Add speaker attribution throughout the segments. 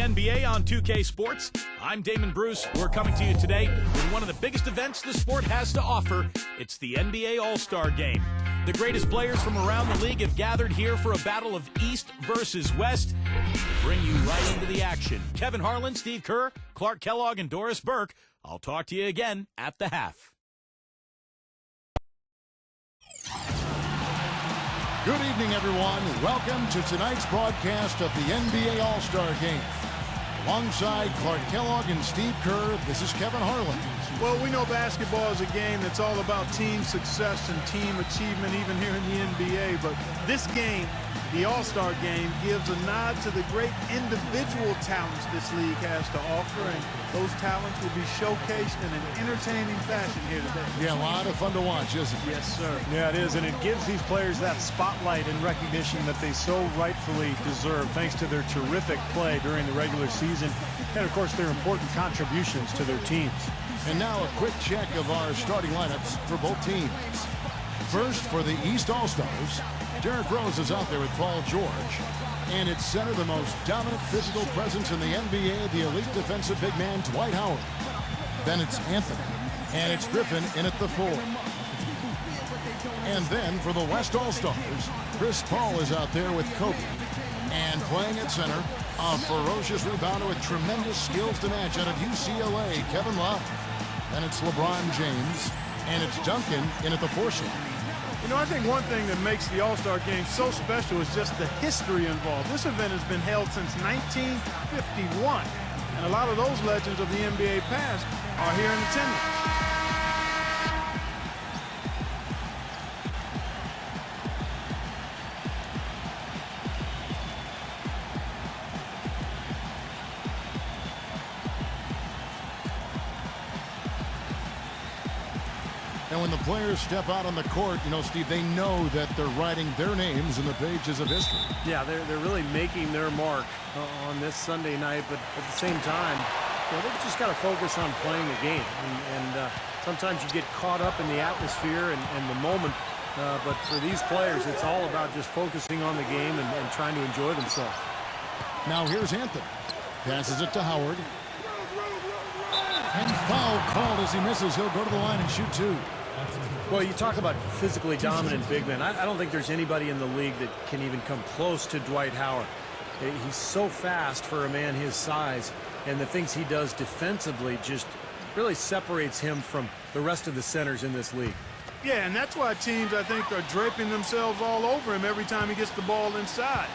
Speaker 1: NBA on 2K Sports. I'm Damon Bruce. We're coming to you today with one of the biggest events the sport has to offer. It's the NBA All-Star Game. The greatest players from around the league have gathered here for a battle of East versus West to bring you right into the action. Kevin Harlan, Steve Kerr, Clark Kellogg, and Doris Burke. I'll talk to you again at the half.
Speaker 2: Good evening, everyone. Welcome to tonight's broadcast of the NBA All-Star Game. Alongside Clark Kellogg and Steve Kerr, this is Kevin Harlan.
Speaker 3: Well, we know basketball is a game that's all about team success and team achievement, even here in the NBA. But this game, the All-Star Game, gives a nod to the great individual talents this league has to offer, and those talents will be showcased in an entertaining fashion here today.
Speaker 2: Yeah, a lot of fun to watch, isn't it?
Speaker 3: Yes, sir.
Speaker 4: Yeah, it is, and it gives these players that spotlight and recognition that they so rightfully deserve, thanks to their terrific play during the regular season, and of course their important contributions to their teams.
Speaker 2: And now a quick check of our starting lineups for both teams. First, for the East All-Stars, Derrick Rose is out there with Paul George. And at center, the most dominant physical presence in the NBA, the elite defensive big man, Dwight Howard. Then it's Anthony. And it's Griffin in at the 4. And then for the West All-Stars, Chris Paul is out there with Kobe. And playing at center, a ferocious rebounder with tremendous skills to match out of UCLA, Kevin Love. Then it's LeBron James. And it's Duncan in at the 4 slot.
Speaker 3: You know, I think one thing that makes the All-Star Game so special is just the history involved. This event has been held since 1951, and a lot of those legends of the NBA past are here in attendance.
Speaker 2: And when the players step out on the court, you know, Steve, they know that they're writing their names in the pages of history.
Speaker 4: Yeah, they're really making their mark on this Sunday night, but at the same time, you know, they've just got to focus on playing the game. And sometimes you get caught up in the atmosphere and the moment, but for these players, it's all about just focusing on the game and trying to enjoy themselves.
Speaker 2: Now here's Anthony. Passes it to Howard. And foul called as he misses. He'll go to the line and shoot 2.
Speaker 4: Well, you talk about physically dominant big men. I don't think there's anybody in the league that can even come close to Dwight Howard. He's so fast for a man his size, and the things he does defensively just really separates him from the rest of the centers in this league.
Speaker 3: Yeah, and that's why teams, I think, are draping themselves all over him every time he gets the ball inside.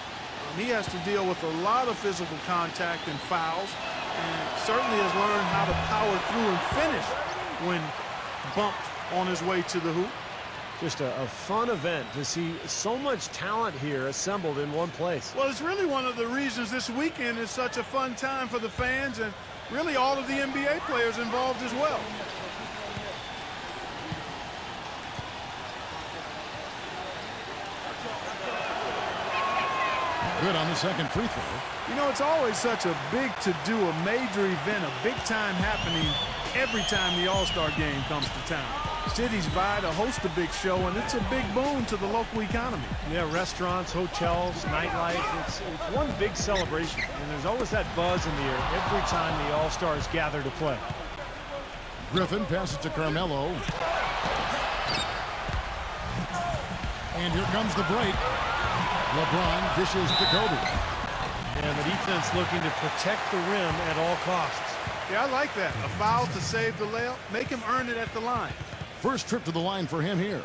Speaker 3: He has to deal with a lot of physical contact and fouls, and certainly has learned how to power through and finish when bumped on his way to the hoop.
Speaker 4: Just a fun event to see so much talent here assembled in one place.
Speaker 3: Well, it's really one of the reasons this weekend is such a fun time for the fans and really all of the NBA players involved as well.
Speaker 2: Good on the second free throw.
Speaker 3: You know, it's always such a big to-do, a major event, a big-time happening every time the All-Star Game comes to town. Cities vie to host a big show, and it's a big boon to the local economy.
Speaker 4: Yeah, restaurants, hotels, nightlife, it's one big celebration, and there's always that buzz in the air every time the All-Stars gather to play.
Speaker 2: Griffin passes to Carmelo. And here comes the break. LeBron dishes to Kobe.
Speaker 4: And the defense looking to protect the rim at all costs.
Speaker 3: Yeah, I like that. A foul to save the layup. Make him earn it at the line.
Speaker 2: First trip to the line for him here.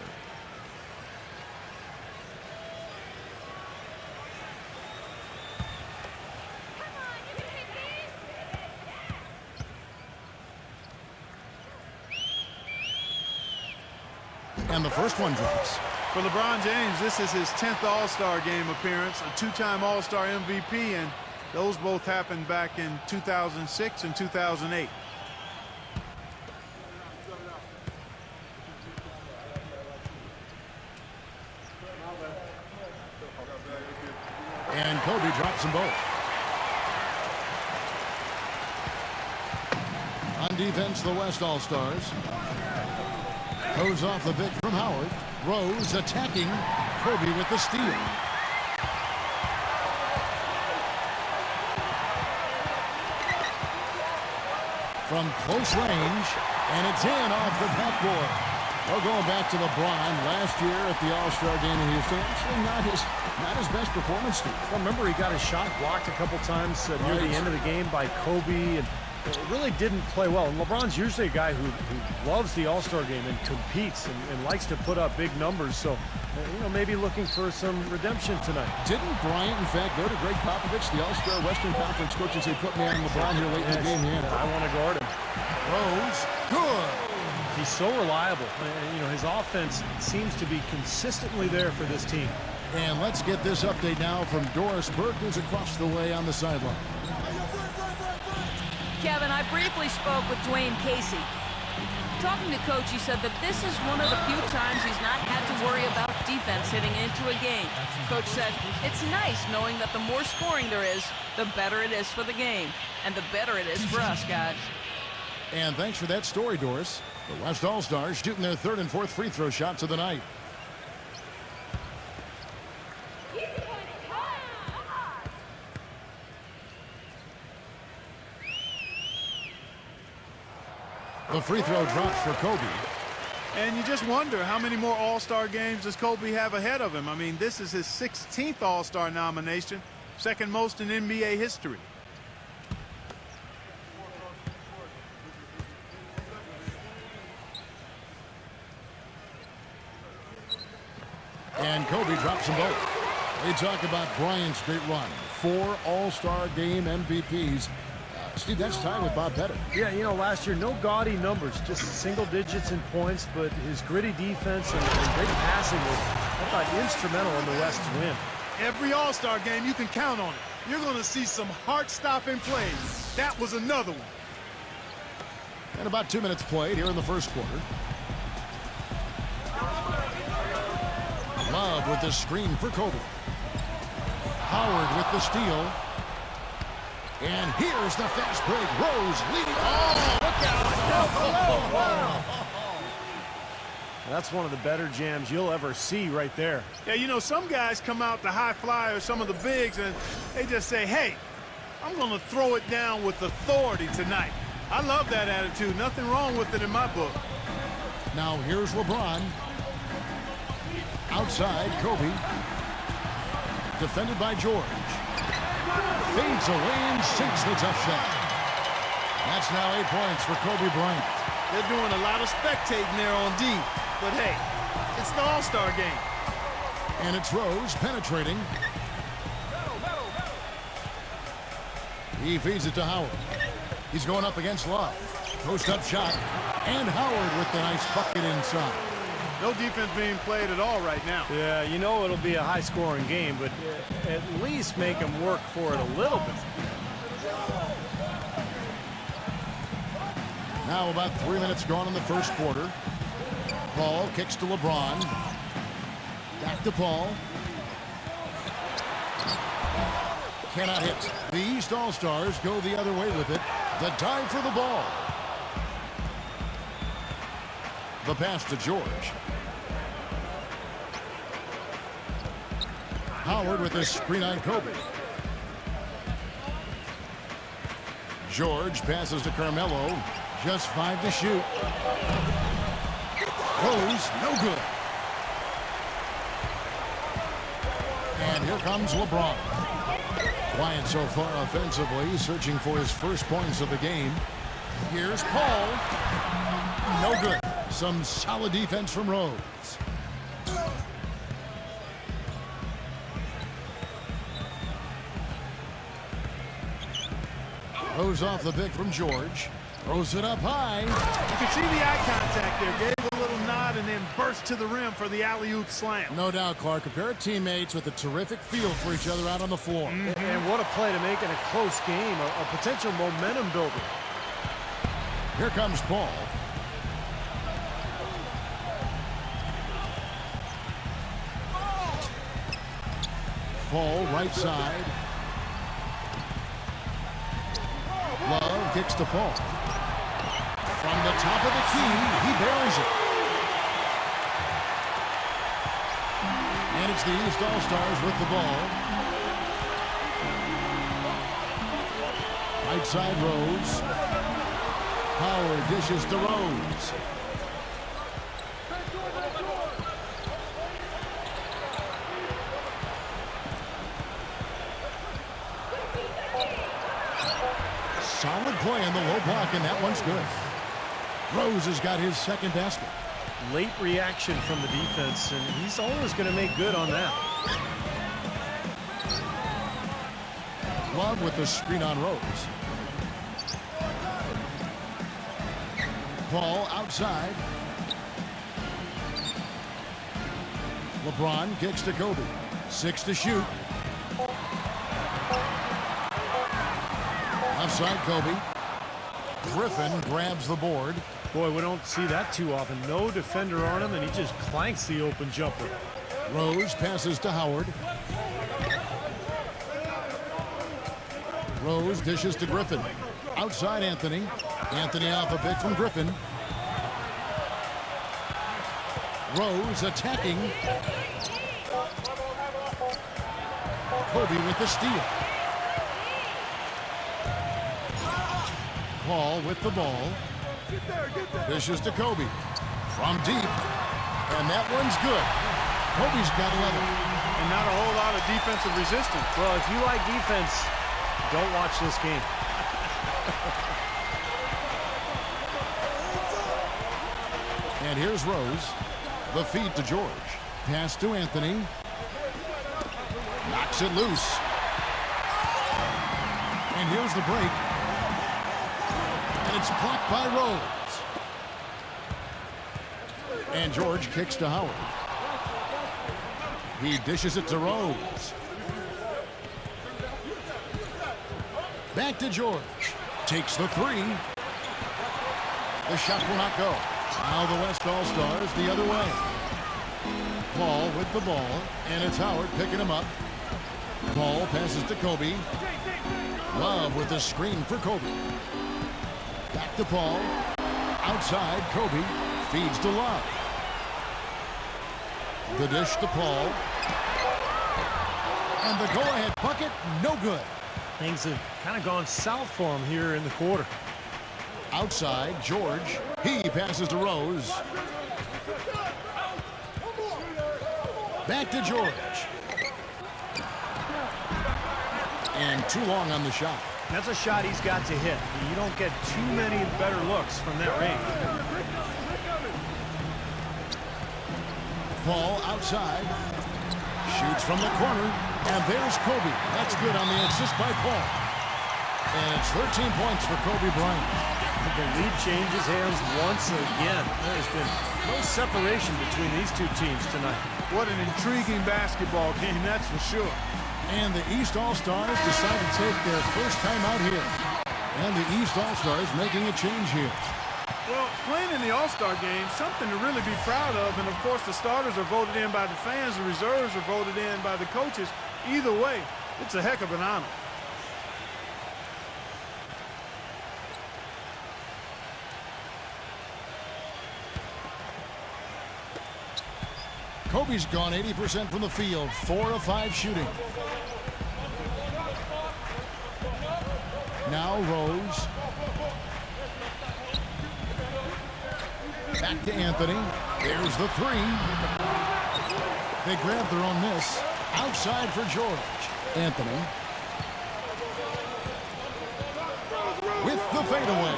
Speaker 2: And the first one drops.
Speaker 3: For LeBron James, this is his 10th All-Star Game appearance, a 2-time All-Star MVP, and those both happened back in 2006 and 2008.
Speaker 2: And Kobe drops them both. On defense, the West All-Stars. Goes off the pick from Howard. Rose attacking. Kobe with the steal. from close range, and it's in off the backboard. Well, going back to LeBron last year at the All-Star game in Houston, actually not his best performance, Steve.
Speaker 4: Well, remember, he got his shot blocked a couple times near the end of the game by Kobe, and really didn't play well. And LeBron's usually a guy who loves the All-Star game and competes and likes to put up big numbers. So, maybe looking for some redemption tonight.
Speaker 2: Didn't Bryant, in fact, go to Greg Popovich, the All-Star Western Conference coach, and say, put me on LeBron here late in the game? Yeah.
Speaker 4: I want to guard him.
Speaker 2: Rose, good.
Speaker 4: He's so reliable. And, his offense seems to be consistently there for this team.
Speaker 2: And let's get this update now from Doris Burke, who's across the way on the sideline.
Speaker 5: Kevin, I briefly spoke with Dwayne Casey. Talking to Coach, he said that this is one of the few times he's not had to worry about defense hitting into a game. Coach said, it's nice knowing that the more scoring there is, the better it is for the game. And the better it is for us, guys.
Speaker 2: And thanks for that story, Doris. The West All-Stars shooting their third and fourth free throw shots of the night. The free throw drops for Kobe.
Speaker 3: And you just wonder how many more All-Star games does Kobe have ahead of him. I mean, this is his 16th All-Star nomination, second most in NBA history.
Speaker 2: And Kobe drops them both. They talk about Bryant's great run. 4 All-Star game MVPs. Steve, that's tied with Bob Pettit.
Speaker 4: Yeah, last year, no gaudy numbers, just single digits in points, but his gritty defense and great passing was, I thought, instrumental in the West's win.
Speaker 3: Every All-Star game, you can count on it. You're going to see some heart-stopping plays. That was another one.
Speaker 2: And about 2 minutes played here in the first quarter. Love with the screen for Kobe. Howard with the steal. And here's the fast break. Rose leading. Oh, look out.
Speaker 4: That's one of the better jams you'll ever see right there.
Speaker 3: Yeah, some guys come out to high flyers, some of the bigs, and they just say, hey, I'm going to throw it down with authority tonight. I love that attitude. Nothing wrong with it in my book.
Speaker 2: Now here's LeBron. Outside, Kobe. Defended by George. Fades away and sinks the tough shot. That's now 8 points for Kobe Bryant.
Speaker 3: They're doing a lot of spectating there on D. But hey, it's the All-Star game.
Speaker 2: And it's Rose penetrating. He feeds it to Howard. He's going up against Love. Post-up shot. And Howard with the nice bucket inside.
Speaker 3: No defense being played at all right now.
Speaker 4: Yeah, it'll be a high-scoring game, but at least make him work for it a little bit.
Speaker 2: Now about 3 minutes gone in the first quarter. Paul kicks to LeBron. Back to Paul. Cannot hit. The East All-Stars go the other way with it. The dive for the ball. The pass to George. Howard with a screen on Kobe. George passes to Carmelo. Just 5 to shoot. Rose, no good. And here comes LeBron. Quiet so far offensively, searching for his first points of the game. Here's Paul. No good. Some solid defense from Rose. Rose off the pick from George. Throws it up high.
Speaker 3: You can see the eye contact there. Gave a little nod and then burst to the rim for the alley-oop slam.
Speaker 2: No doubt, Clark. A pair of teammates with a terrific feel for each other out on the floor.
Speaker 4: And what a play to make in a close game, a potential momentum builder.
Speaker 2: Here comes Paul. Paul, right side. Love kicks to Paul. From the top of the key, he buries it. And it's the East All-Stars with the ball. Right side Rose. Howard dishes to Rose. Solid play in the low block, and that one's good. Rose has got his second basket.
Speaker 4: Late reaction from the defense, and he's always going to make good on that.
Speaker 2: Love with the screen on Rose. Ball outside. LeBron kicks to Kobe. 6 to shoot. Outside Kobe. Griffin grabs the board.
Speaker 4: Boy, we don't see that too often. No defender on him, and he just clanks the open jumper.
Speaker 2: Rose passes to Howard. Rose dishes to Griffin. Outside Anthony. Anthony off a pick from Griffin. Rose attacking. Kobe with the steal. Paul with the ball. Dishes to Kobe. From deep. And that one's good. Kobe's got 11.
Speaker 3: And not a whole lot of defensive resistance.
Speaker 4: Well, if you like defense, don't watch this game.
Speaker 2: And here's Rose. The feed to George. Pass to Anthony. Knocks it loose. And here's the break. And it's blocked by Rose. And George kicks to Howard. He dishes it to Rose. Back to George. Takes the three. The shot will not go. Now the West All-Stars the other way. Paul with the ball, and it's Howard picking him up. Paul passes to Kobe. Love with the screen for Kobe. Back to Paul. Outside, Kobe feeds to Love. The dish to Paul. And the go-ahead bucket, no good.
Speaker 4: Things have kind of gone south for him here in the quarter.
Speaker 2: Outside, George. He passes to Rose. Back to George. And too long on the shot.
Speaker 4: That's a shot he's got to hit. You don't get too many better looks from that range.
Speaker 2: Paul outside. Shoots from the corner. And there's Kobe. That's good on the assist by Paul. And it's 13 points for Kobe Bryant.
Speaker 4: The lead changes hands once again. There's been no separation between these two teams tonight.
Speaker 3: What an intriguing basketball game, that's for sure.
Speaker 2: And the East All-Stars decide to take their first time out here. And the East All-Stars making a change here.
Speaker 3: Well, playing in the All-Star game, something to really be proud of. And, of course, the starters are voted in by the fans. The reserves are voted in by the coaches. Either way, it's a heck of an honor.
Speaker 2: Kobe's gone 80% from the field, 4 of 5 shooting. Now Rose. Back to Anthony. There's the three. They grab their own miss. Outside for George. Anthony. With the fadeaway.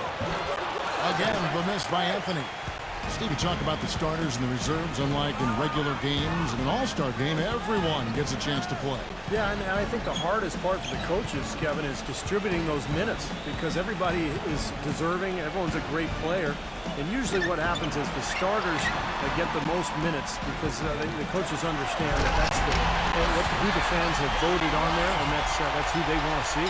Speaker 2: Again, the miss by Anthony. Steve, you talk about the starters and the reserves, unlike in regular games. In an all-star game, everyone gets a chance to play.
Speaker 4: Yeah, and I think the hardest part for the coaches, Kevin, is distributing those minutes because everybody is deserving. Everyone's a great player. And usually what happens is the starters get the most minutes because the coaches understand that that's who the fans have voted on there, and that's who they want to see.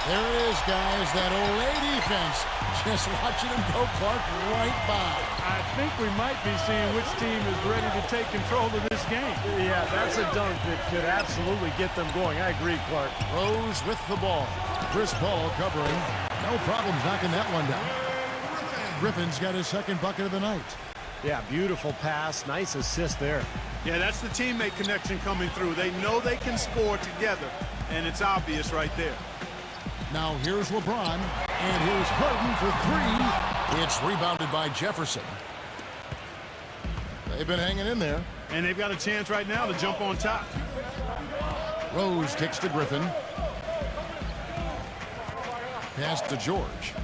Speaker 2: There it is, guys. That Olay defense. Just watching him go, Clark, right by.
Speaker 3: I think we might be seeing which team is ready to take control of this game.
Speaker 4: Yeah, that's a dunk that could absolutely get them going. I agree, Clark.
Speaker 2: Rose with the ball. Chris Paul covering. No problems knocking that one down. Griffin's got his second bucket of the night.
Speaker 4: Yeah, beautiful pass. Nice assist there.
Speaker 3: Yeah, that's the teammate connection coming through. They know they can score together, and it's obvious right there.
Speaker 2: Now here's LeBron, and here's Harden for three. It's rebounded by Jefferson. They've been hanging in there.
Speaker 3: And they've got a chance right now to jump on top.
Speaker 2: Rose kicks to Griffin. Pass to George.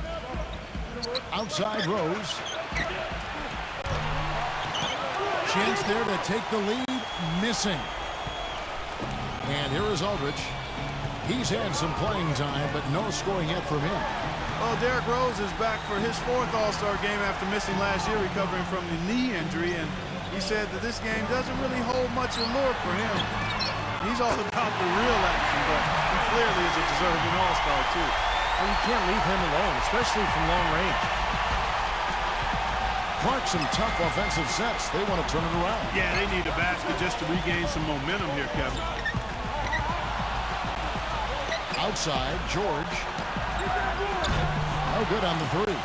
Speaker 2: Outside Rose. Chance there to take the lead. Missing. And here is Aldridge. He's had some playing time, but no scoring yet from him.
Speaker 3: Well, Derrick Rose is back for his 4th All-Star game after missing last year, recovering from the knee injury. And he said that this game doesn't really hold much allure for him. He's all about the real action, but he clearly is a deserving All-Star, too.
Speaker 4: Well, you can't leave him alone, especially from long range.
Speaker 2: Clark, some tough offensive sets. They want to turn it around.
Speaker 3: Yeah, they need a basket just to regain some momentum here, Kevin.
Speaker 2: Outside, George. No good on the three.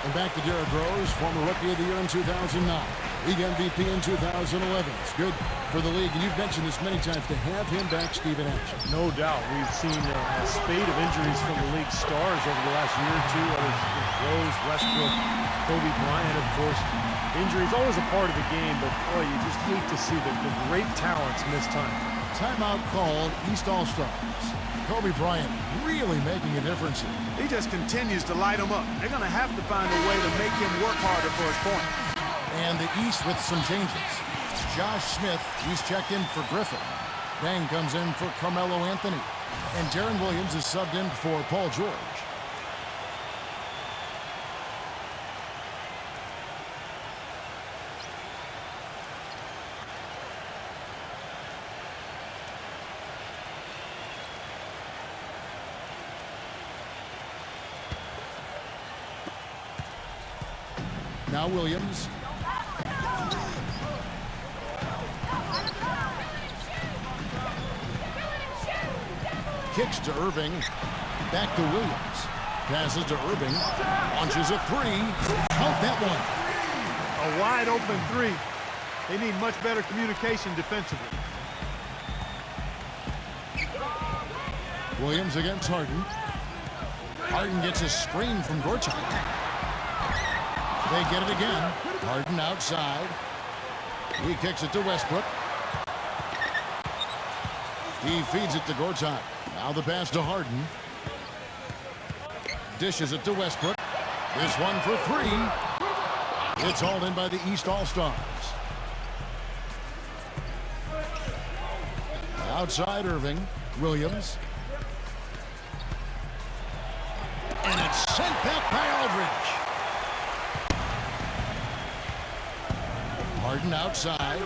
Speaker 2: And back to Derrick Rose, former Rookie of the Year in 2009. League MVP in 2011. It's good for the league. And you've mentioned this many times, to have him back, Steve, in action.
Speaker 4: No doubt. We've seen a spate of injuries from the league stars over the last year or two. Others, Rose, Westbrook, Kobe Bryant, of course. Injury is always a part of the game, but boy, you just hate to see the great talents miss time.
Speaker 2: Timeout called, East All-Stars. Kobe Bryant really making a difference here.
Speaker 3: He just continues to light them up. They're going to have to find a way to make him work harder for his point.
Speaker 2: And the East with some changes. Josh Smith, he's checked in for Griffin. Bang comes in for Carmelo Anthony. And Deron Williams is subbed in for Paul George. Now Williams. Kicks to Irving. Back to Williams. Passes to Irving. Launches a three. Count that one.
Speaker 3: A wide open three. They need much better communication defensively.
Speaker 2: Williams against Harden. Harden gets a screen from Gortat. They get it again. Harden outside. He kicks it to Westbrook. He feeds it to Gortat. Now the pass to Harden. Dishes it to Westbrook. This one for three. It's hauled in by the East All-Stars. Outside Irving. Williams. And it's sent back by Aldridge. Harden outside.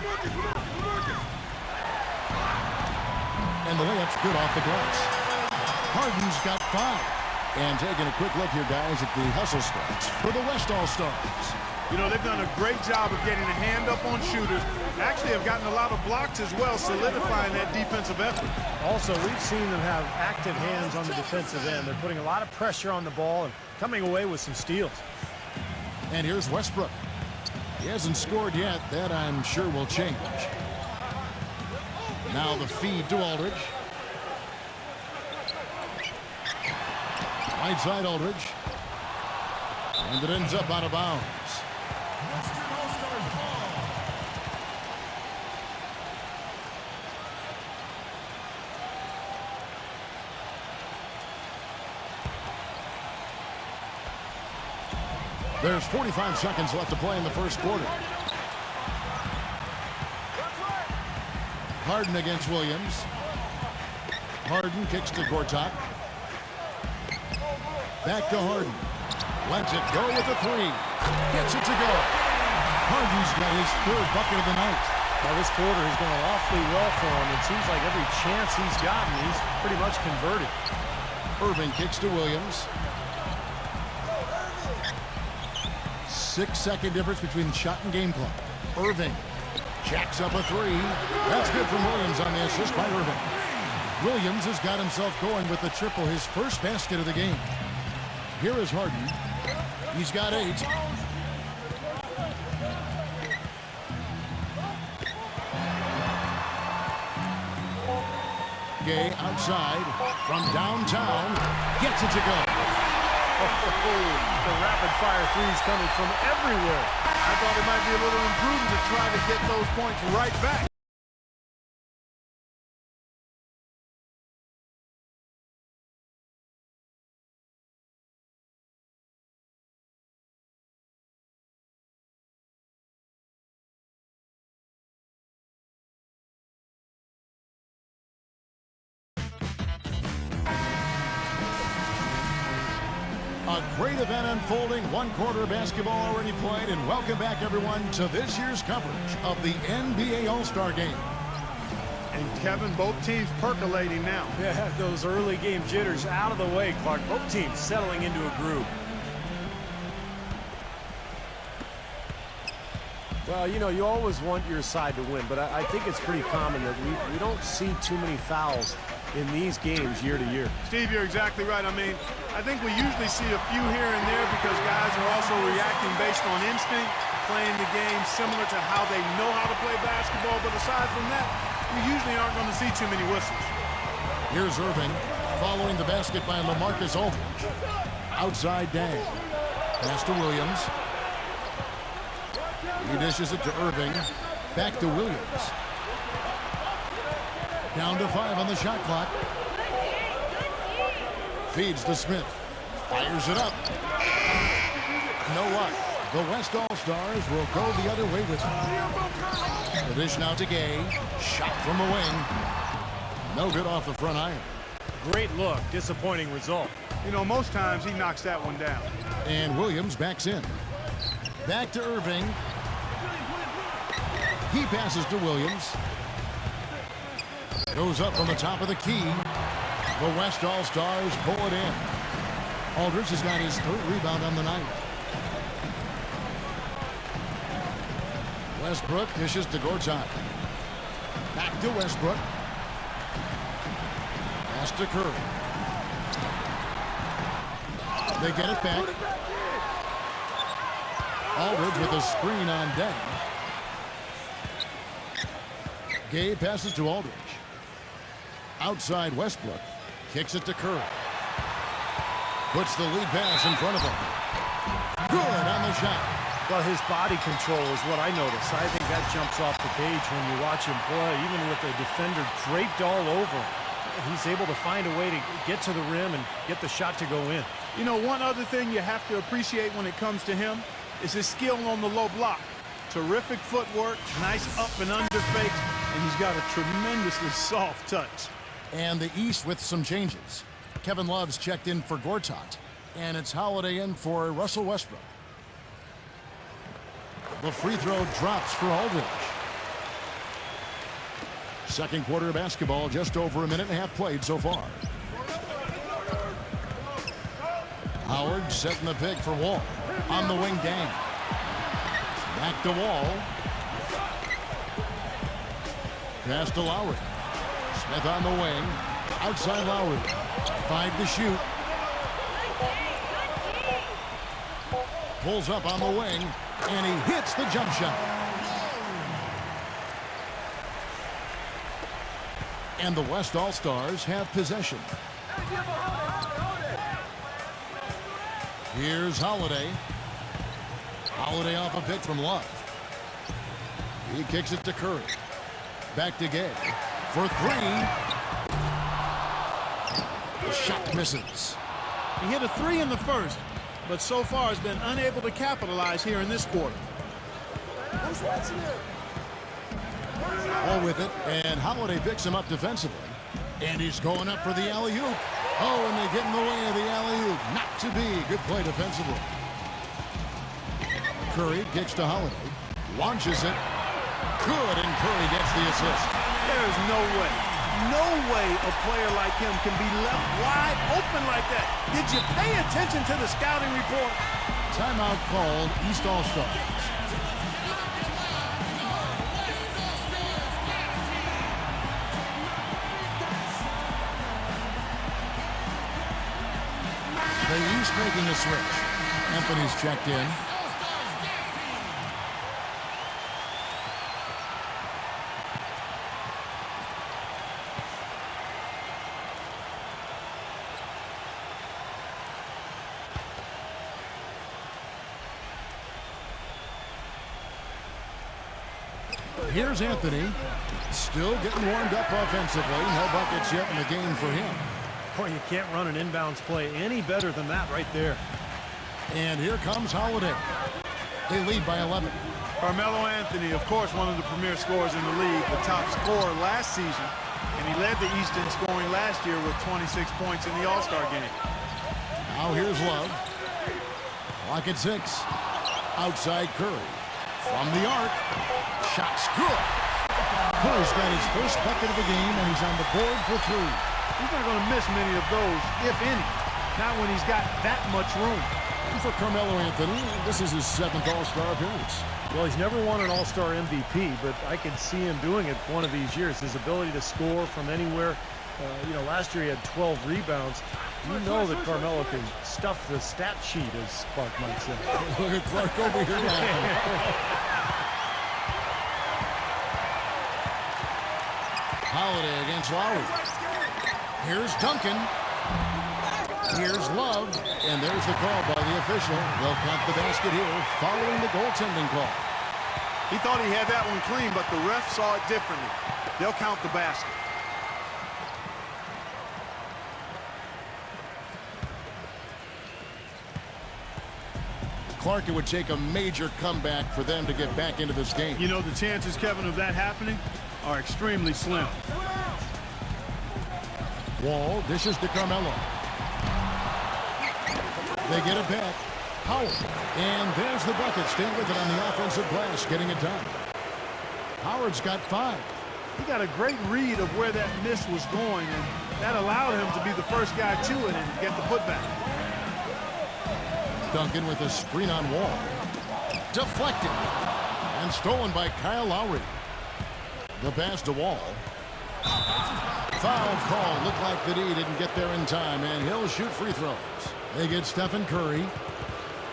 Speaker 2: And the layup's good off the glass. Harden's got 5. And taking a quick look here, guys, at the hustle stats for the West All-Stars.
Speaker 3: You know, they've done a great job of getting a hand up on shooters. Actually have gotten a lot of blocks as well, solidifying that defensive effort.
Speaker 4: Also, we've seen them have active hands on the defensive end. They're putting a lot of pressure on the ball and coming away with some steals.
Speaker 2: And here's Westbrook. He hasn't scored yet. That, I'm sure, will change. Now the feed to Aldridge. Right side Aldridge. And it ends up out of bounds. There's 45 seconds left to play in the first quarter. Harden against Williams. Harden kicks to Gortat. Back to Harden. Lets it go with a three. Gets it to go. Harden's got his 3rd bucket of the night.
Speaker 4: Well, this quarter has gone awfully well for him. It seems like every chance he's gotten, he's pretty much converted.
Speaker 2: Irving kicks to Williams. 6-second difference between shot and game clock. Irving jacks up a three. That's good from Williams on the assist by Irving. Williams has got himself going with the triple, his first basket of the game. Here is Harden. He's got 8. Gay outside from downtown. Gets it to go.
Speaker 4: The rapid-fire threes coming from everywhere.
Speaker 3: I thought it might be a little imprudent to try to get those points right back.
Speaker 2: A great event unfolding, one quarter of basketball already played, and welcome back everyone to this year's coverage of the NBA All-Star Game.
Speaker 3: And Kevin, both teams percolating now.
Speaker 4: Yeah, those early game jitters out of the way, Clark. Both teams settling into a groove. Well, you know, you always want your side to win, but I think it's pretty common that we don't see too many fouls in these games year to year.
Speaker 3: Steve, you're exactly right. I mean, I think we usually see a few here and there because guys are also reacting based on instinct, playing the game similar to how they know how to play basketball. But aside from that, you usually aren't going to see too many whistles.
Speaker 2: Here's Irving following the basket by LaMarcus Aldridge. Outside Dang. Pass to Williams. He dishes it to Irving. Back to Williams. Down to 5 on the shot clock. Feeds to Smith. Fires it up. No luck. The West All-Stars will go the other way with it. The dish now to Gay. Shot from the wing. No good off the front iron.
Speaker 4: Great look. Disappointing result.
Speaker 3: You know, most times he knocks that one down.
Speaker 2: And Williams backs in. Back to Irving. He passes to Williams. Goes up on the top of the key. The West All-Stars pull it in. Aldridge has got his third rebound on the night. Westbrook dishes to Gortat. Back to Westbrook. Pass to Curry. They get it back. Aldridge with a screen on Deng. Gay passes to Aldridge. Outside Westbrook. Kicks it to Curry. Puts the lead pass in front of him. Good on the shot.
Speaker 4: Well, his body control is what I notice. I think that jumps off the page when you watch him play. Even with the defender draped all over him, he's able to find a way to get to the rim and get the shot to go in.
Speaker 3: You know, one other thing you have to appreciate when it comes to him is his skill on the low block. Terrific footwork, nice up and under fakes, and he's got a tremendously soft touch.
Speaker 2: And the East with some changes. Kevin Love's checked in for Gortat, and it's Holiday in for Russell Westbrook. The free throw drops for Aldridge. Second quarter of basketball, just over a minute and a half played so far. Howard setting the pick for Wall. On the wing, Dang. Back to Wall. Pass to Lowry. Smith on the wing. Outside Lowry. 5 to shoot. Pulls up on the wing. And he hits the jump shot. And the West All-Stars have possession. Here's Holiday. Holiday off a pick from Love. He kicks it to Curry. Back to Gay. For 3. The shot misses.
Speaker 3: He hit a 3 in the first, but so far has been unable to capitalize here in this quarter.
Speaker 2: Ball with it, and Holiday picks him up defensively. And he's going up for the alley-oop. Oh, and they get in the way of the alley-oop. Not to be. Good play defensively. Curry kicks to Holiday. Launches it. Good, and Curry gets the assist.
Speaker 3: There is no way a player like him can be left wide open like that. Did you pay attention to the scouting report?
Speaker 2: Timeout called, East All-Stars. The East making a switch. Anthony's checked in. Here's Anthony. Still getting warmed up offensively. No buckets yet in the game for him.
Speaker 4: Boy, you can't run an inbounds play any better than that right there.
Speaker 2: And here comes Holiday. They lead by 11.
Speaker 3: Carmelo Anthony, of course, one of the premier scorers in the league, the top scorer last season, and he led the East in scoring last year with 26 points in the All-Star game.
Speaker 2: Now here's Love. Clock at 6. Outside Curry. From the arc. Shot's good. Curry's got his first bucket of the game, and he's on the board for 3.
Speaker 3: He's not going to miss many of those, if any. Not when he's got that much room.
Speaker 2: And for Carmelo Anthony, this is his 7th All-Star appearance.
Speaker 4: Well, he's never won an All-Star MVP, but I can see him doing it one of these years. His ability to score from anywhere. Last year he had 12 rebounds. You know that Carmelo can stuff the stat sheet, as Clark might say.
Speaker 2: Look at Clark over here now. Holiday against Lowry. Here's Duncan. Here's Love. And there's the call by the official. They'll count the basket here following the goaltending call.
Speaker 3: He thought he had that one clean, but the ref saw it differently. They'll count the basket.
Speaker 2: Clark, it would take a major comeback for them to get back into this game.
Speaker 3: You know, the chances, Kevin, of that happening are extremely slim.
Speaker 2: Wall dishes to Carmelo. They get it back. Howard. And there's the bucket. Staying with it on the offensive glass, getting it done. Howard's got 5.
Speaker 3: He got a great read of where that miss was going, and that allowed him to be the first guy to it and get the putback.
Speaker 2: Duncan with a screen on Wall. Deflected. And stolen by Kyle Lowry. The pass to Wall. Foul call. Looked like the D didn't get there in time, and he'll shoot free throws. They get Stephen Curry.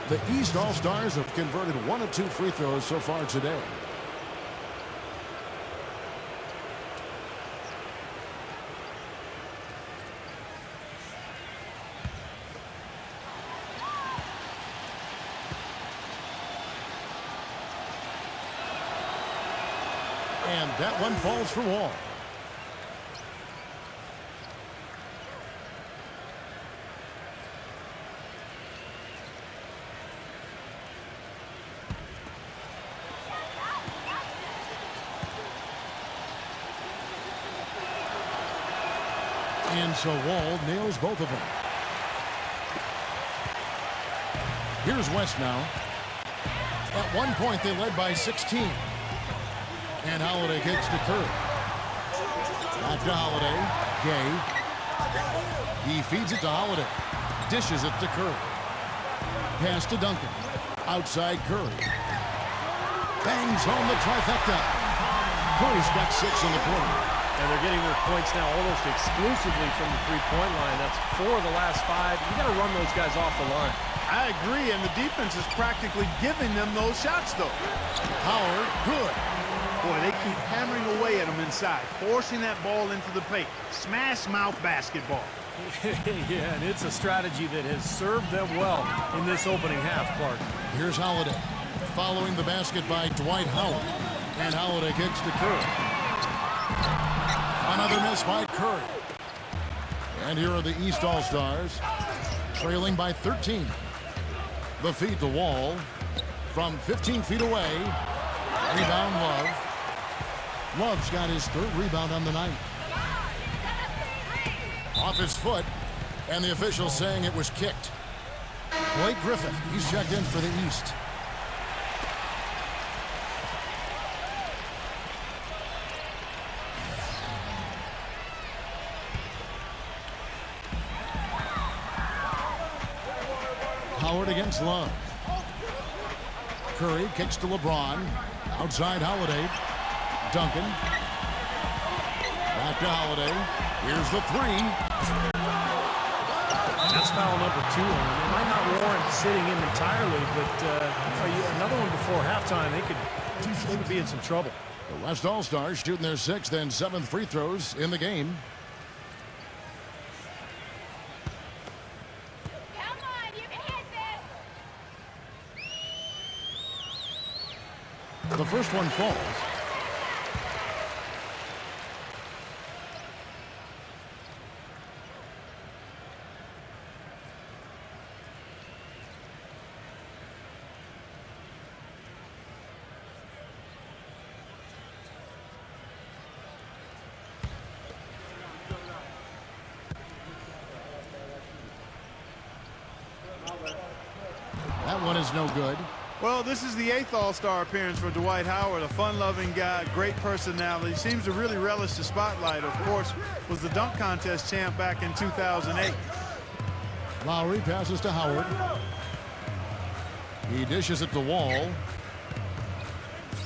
Speaker 2: The East All-Stars have converted 1 of 2 free throws so far today. And that one falls for Wall. And so Wall nails both of them. Here's West now. At one point, they led by 16. And Holiday kicks to Curry. Back to Holiday. Gay. He feeds it to Holiday. Dishes it to Curry. Pass to Duncan. Outside Curry. Bangs home the trifecta. Curry's got 6 in the quarter.
Speaker 4: And they're getting their points now almost exclusively from the three-point line. That's 4 of the last 5. You got to run those guys off the line.
Speaker 3: I agree, and the defense is practically giving them those shots, though.
Speaker 2: Howard, good.
Speaker 3: Boy, they keep hammering away at them inside, forcing that ball into the paint. Smash mouth basketball.
Speaker 4: Yeah, and it's a strategy that has served them well in this opening half, Clark.
Speaker 2: Here's Holiday. Following the basket by Dwight Howard. And Holiday kicks to Curry. Another miss by Curry. And here are the East All-Stars, trailing by 13. The feed to Wall. From 15 feet away. Rebound Love. Love's got his 3rd rebound on the night. Off his foot. And the official saying it was kicked. Blake Griffin, he's checked in for the East. Howard against Love. Curry kicks to LeBron. Outside Holiday. Duncan. Back to Holiday. Here's the 3.
Speaker 4: That's foul number 2 on him. It might not warrant sitting him entirely, but another one before halftime, they could be in some trouble.
Speaker 2: The West All-Stars shooting their 6th and 7th free throws in the game. The first one falls. That one is no good.
Speaker 3: Well, this is the 8th All-Star appearance for Dwight Howard, a fun-loving guy, great personality, seems to really relish the spotlight. Of course, was the dunk contest champ back in 2008.
Speaker 2: Lowry passes to Howard. He dishes it to Wall.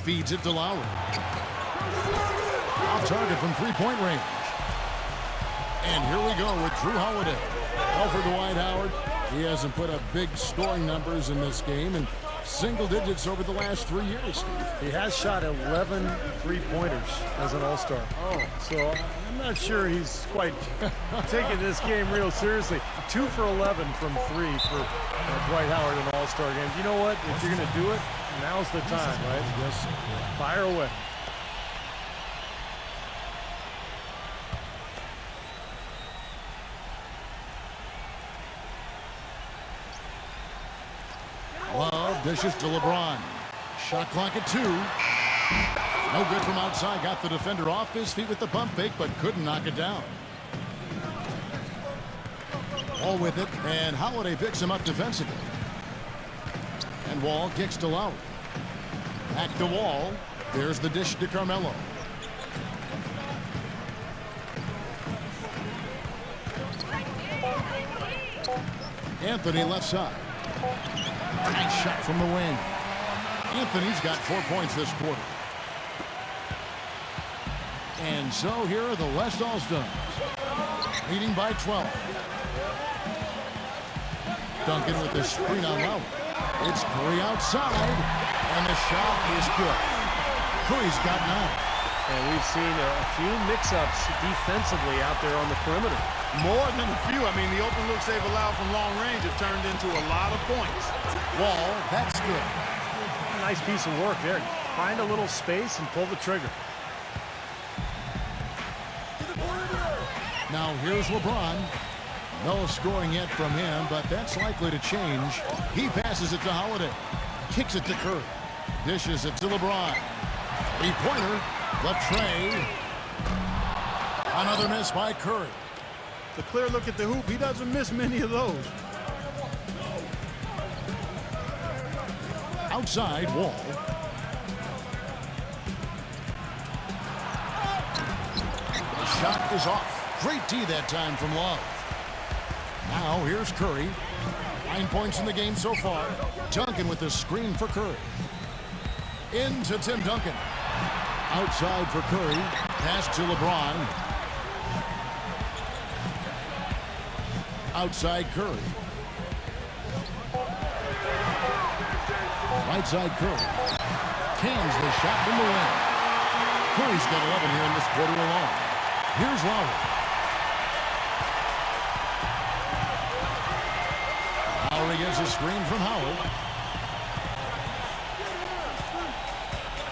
Speaker 2: Feeds it to Lowry. Off target from three-point range. And here we go with Drew Holiday. Well, for Dwight Howard, he hasn't put up big scoring numbers in this game and single digits over the last 3 years, Steve.
Speaker 4: He has shot 11 three-pointers as an All-Star. So I'm not sure he's quite taking this game real seriously. 2 for 11 from 3 for Dwight Howard in All-Star games. You know what? If you're going to do it, now's the time, right?
Speaker 2: Yes, sir.
Speaker 4: Fire away.
Speaker 2: Love dishes to LeBron. Shot clock at 2. No good from outside. Got the defender off his feet with the pump fake, but couldn't knock it down. Wall with it, and Holiday picks him up defensively. And Wall kicks to Lowry. Back to Wall. There's the dish to Carmelo. Anthony left side. Nice shot from the wing. Anthony's got 4 points this quarter. And so here are the West All-Stars, leading by 12. Duncan with the screen on Lowry. It's Curry outside, and the shot is good. Curry's got 9.
Speaker 4: And we've seen a few mix-ups defensively out there on the perimeter.
Speaker 3: More than a few. I mean, the open looks they've allowed from long range have turned into a lot of points.
Speaker 2: Wall, that's good.
Speaker 4: Nice piece of work there. Find a little space and pull the trigger.
Speaker 2: Now here's LeBron. No scoring yet from him, but that's likely to change. He passes it to Holiday. Kicks it to Curry. Dishes it to LeBron. Three-pointer. The tray. Another miss by Curry.
Speaker 3: It's a clear look at the hoop. He doesn't miss many of those.
Speaker 2: Outside, Wall. The shot is off. Great D that time from Love. Now here's Curry. 9 points in the game so far. Duncan with the screen for Curry. Into Tim Duncan. Outside for Curry. Pass to LeBron. Outside Curry. Right side Curry. Cans the shot from the wing. Curry's got 11 here in this quarter alone. Here's Lowry. Lowry gets a screen from Howard.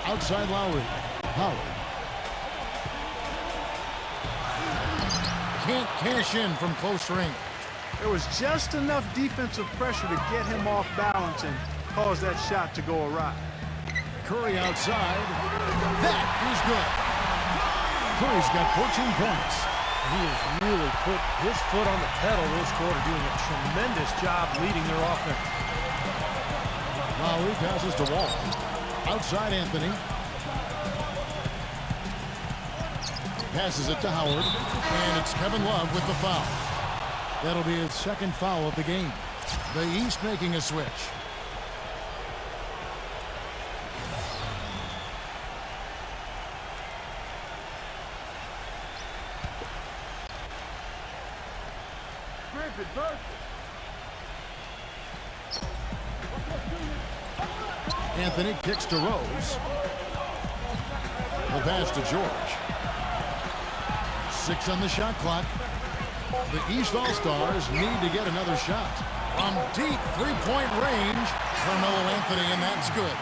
Speaker 2: Outside Lowry. Howard. Can't cash in from close range.
Speaker 3: There was just enough defensive pressure to get him off balance and cause that shot to go awry.
Speaker 2: Curry outside. That is good. Curry's got 14 points.
Speaker 4: He has really put his foot on the pedal this quarter, doing a tremendous job leading their offense.
Speaker 2: Lowry passes to Wall. Outside Anthony. Passes it to Howard. And it's Kevin Love with the foul. That'll be his second foul of the game. The East making a switch. Anthony kicks to Rose. The pass to George. 6 on the shot clock. The East All-Stars need to get another shot. From deep three-point range, Carmelo Anthony, and that's good.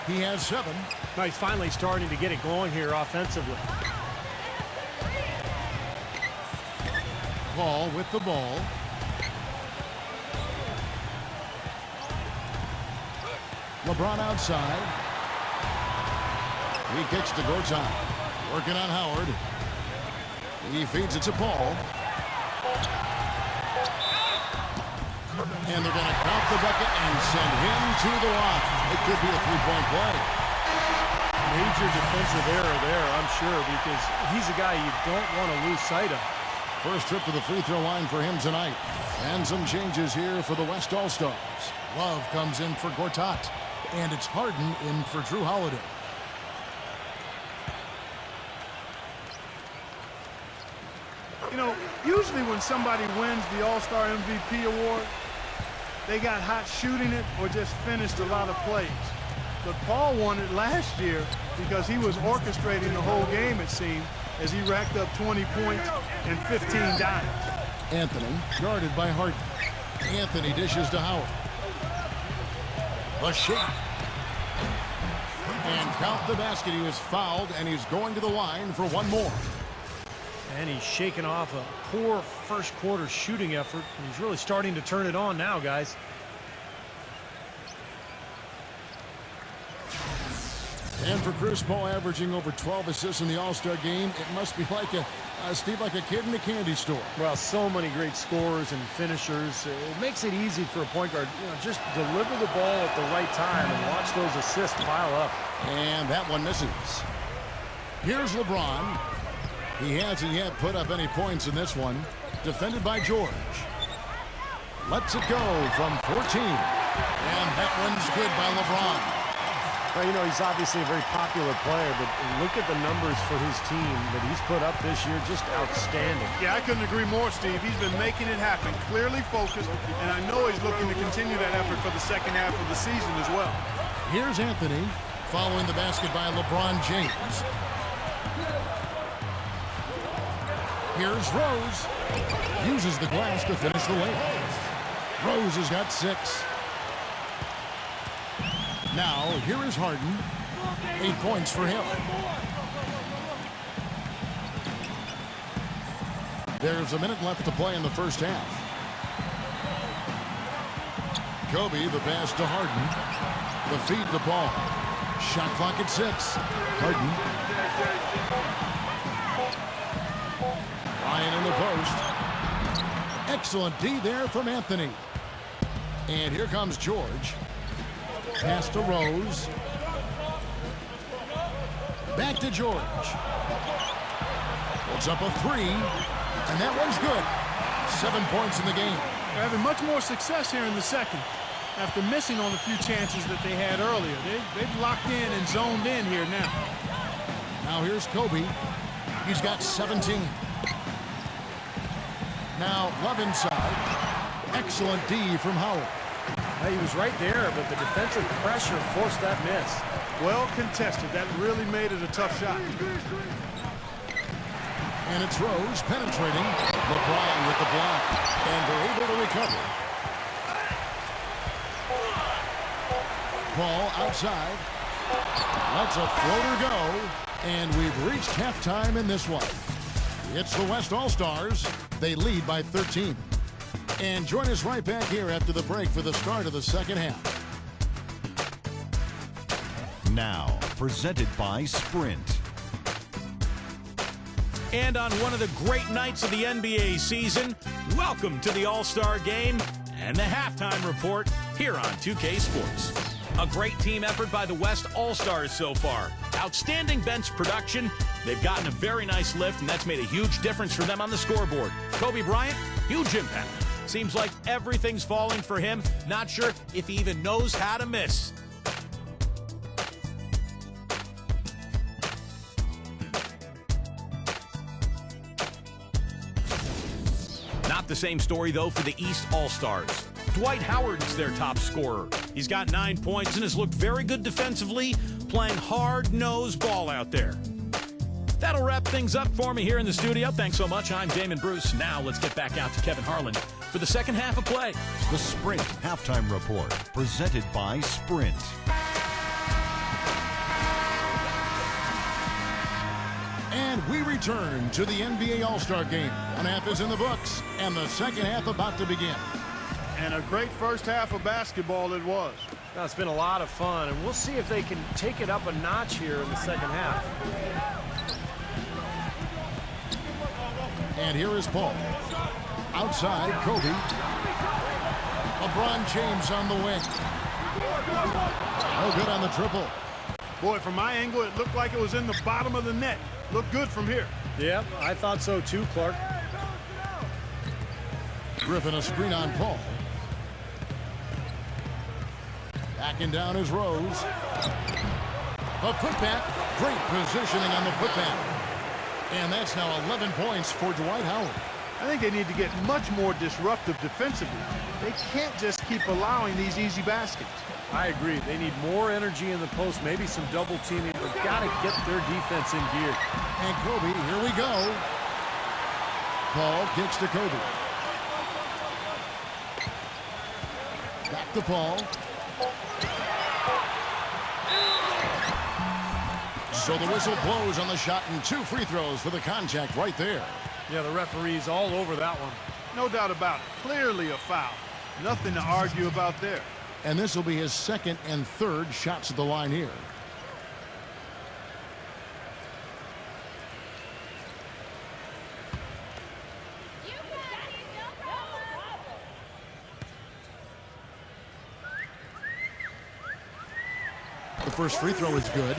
Speaker 2: He has 7.
Speaker 4: Now he's finally starting to get it going here offensively.
Speaker 2: Paul with the ball. LeBron outside. He kicks to Gortat. Working on Howard. He feeds it to Paul. And they're going to count up the bucket and send him to the line. It could be a three-point play.
Speaker 4: Major defensive error there, I'm sure, because he's a guy you don't want to lose sight of.
Speaker 2: First trip to the free throw line for him tonight. And some changes here for the West All-Stars. Love comes in for Gortat. And it's Harden in for Drew Holiday.
Speaker 3: You know, usually when somebody wins the All-Star MVP award, they got hot shooting it or just finished a lot of plays. But Paul won it last year because he was orchestrating the whole game, it seemed, as he racked up 20 points and 15 dimes.
Speaker 2: Anthony guarded by Harden. Anthony dishes to Howard. A shake. And count the basket. He was fouled, and he's going to the line for one more.
Speaker 4: And he's shaking off a poor first quarter shooting effort. He's really starting to turn it on now, guys.
Speaker 2: And for Chris Paul, averaging over 12 assists in the All-Star game, it must be like Steve, like a kid in a candy store.
Speaker 4: Well, so many great scorers and finishers. It makes it easy for a point guard. Just deliver the ball at the right time and watch those assists pile up.
Speaker 2: And that one misses. Here's LeBron. He hasn't yet put up any points in this one. Defended by George. Lets it go from 14. And that one's good by LeBron.
Speaker 4: Well, he's obviously a very popular player, but look at the numbers for his team that he's put up this year. Just outstanding.
Speaker 3: Yeah, I couldn't agree more, Steve. He's been making it happen, clearly focused, and I know he's looking to continue that effort for the second half of the season as well.
Speaker 2: Here's Anthony following the basket by LeBron James. Here's Rose. Uses the glass to finish the layup. Rose has got 6. Now, here is Harden. 8 points for him. There's a minute left to play in the first half. Kobe, the pass to Harden. The feed to Paul. Shot clock at 6. Harden. Ryan in the post. Excellent D there from Anthony. And here comes George. Pass to Rose. Back to George. Puts up a 3. And that one's good. 7 points in the game.
Speaker 3: They're having much more success here in the second after missing on a few chances that they had earlier. They've locked in and zoned in here now.
Speaker 2: Now here's Kobe. He's got 17. Now Love inside. Excellent D from Howard.
Speaker 4: He was right there, but the defensive pressure forced that miss.
Speaker 3: Well contested. That really made it a tough shot.
Speaker 2: And it's Rose penetrating. LeBron with the block. And they're able to recover. Paul outside. Lets a floater go. And we've reached halftime in this one. It's the West All-Stars. They lead by 13. And join us right back here after the break for the start of the second half.
Speaker 6: Now, presented by Sprint.
Speaker 1: And on one of the great nights of the NBA season, welcome to the All-Star Game and the halftime report here on 2K Sports. A great team effort by the West All-Stars so far. Outstanding bench production. They've gotten a very nice lift, and that's made a huge difference for them on the scoreboard. Kobe Bryant, huge impact. Seems like everything's falling for him. Not sure if he even knows how to miss. Not the same story, though, for the East All-Stars. Dwight Howard's their top scorer. He's got 9 points and has looked very good defensively, playing hard-nosed ball out there. That'll wrap things up for me here in the studio. Thanks so much. I'm Damon Bruce. Now let's get back out to Kevin Harlan for the second half of play.
Speaker 6: The Sprint Halftime Report, presented by Sprint.
Speaker 2: And we return to the NBA All-Star Game. One half is in the books, and the second half about to begin.
Speaker 3: And a great first half of basketball it was.
Speaker 4: Now, it's been a lot of fun, and we'll see if they can take it up a notch here in the second half. And
Speaker 2: here is Paul. Outside, Kobe. LeBron James on the wing. No good on the triple.
Speaker 3: Boy, from my angle, it looked like it was in the bottom of the net. Looked good from here.
Speaker 4: Yep, I thought so too, Clark.
Speaker 2: Griffin a screen on Paul. Backing down is Rose. A putback. Great positioning on the putback. And that's now 11 points for Dwight Howard.
Speaker 3: I think they need to get much more disruptive defensively. They can't just keep allowing these easy baskets.
Speaker 4: I agree. They need more energy in the post, maybe some double teaming. They've got to get their defense in gear.
Speaker 2: And Kobe, here we go. Paul kicks to Kobe. Back to Paul. So the whistle blows on the shot and 2 free throws for the contact right there.
Speaker 4: Yeah, the referee's all over that one.
Speaker 3: No doubt about it. Clearly a foul. Nothing to argue about there.
Speaker 2: And this will be his 2nd and 3rd shots at the line here. The first free throw is good.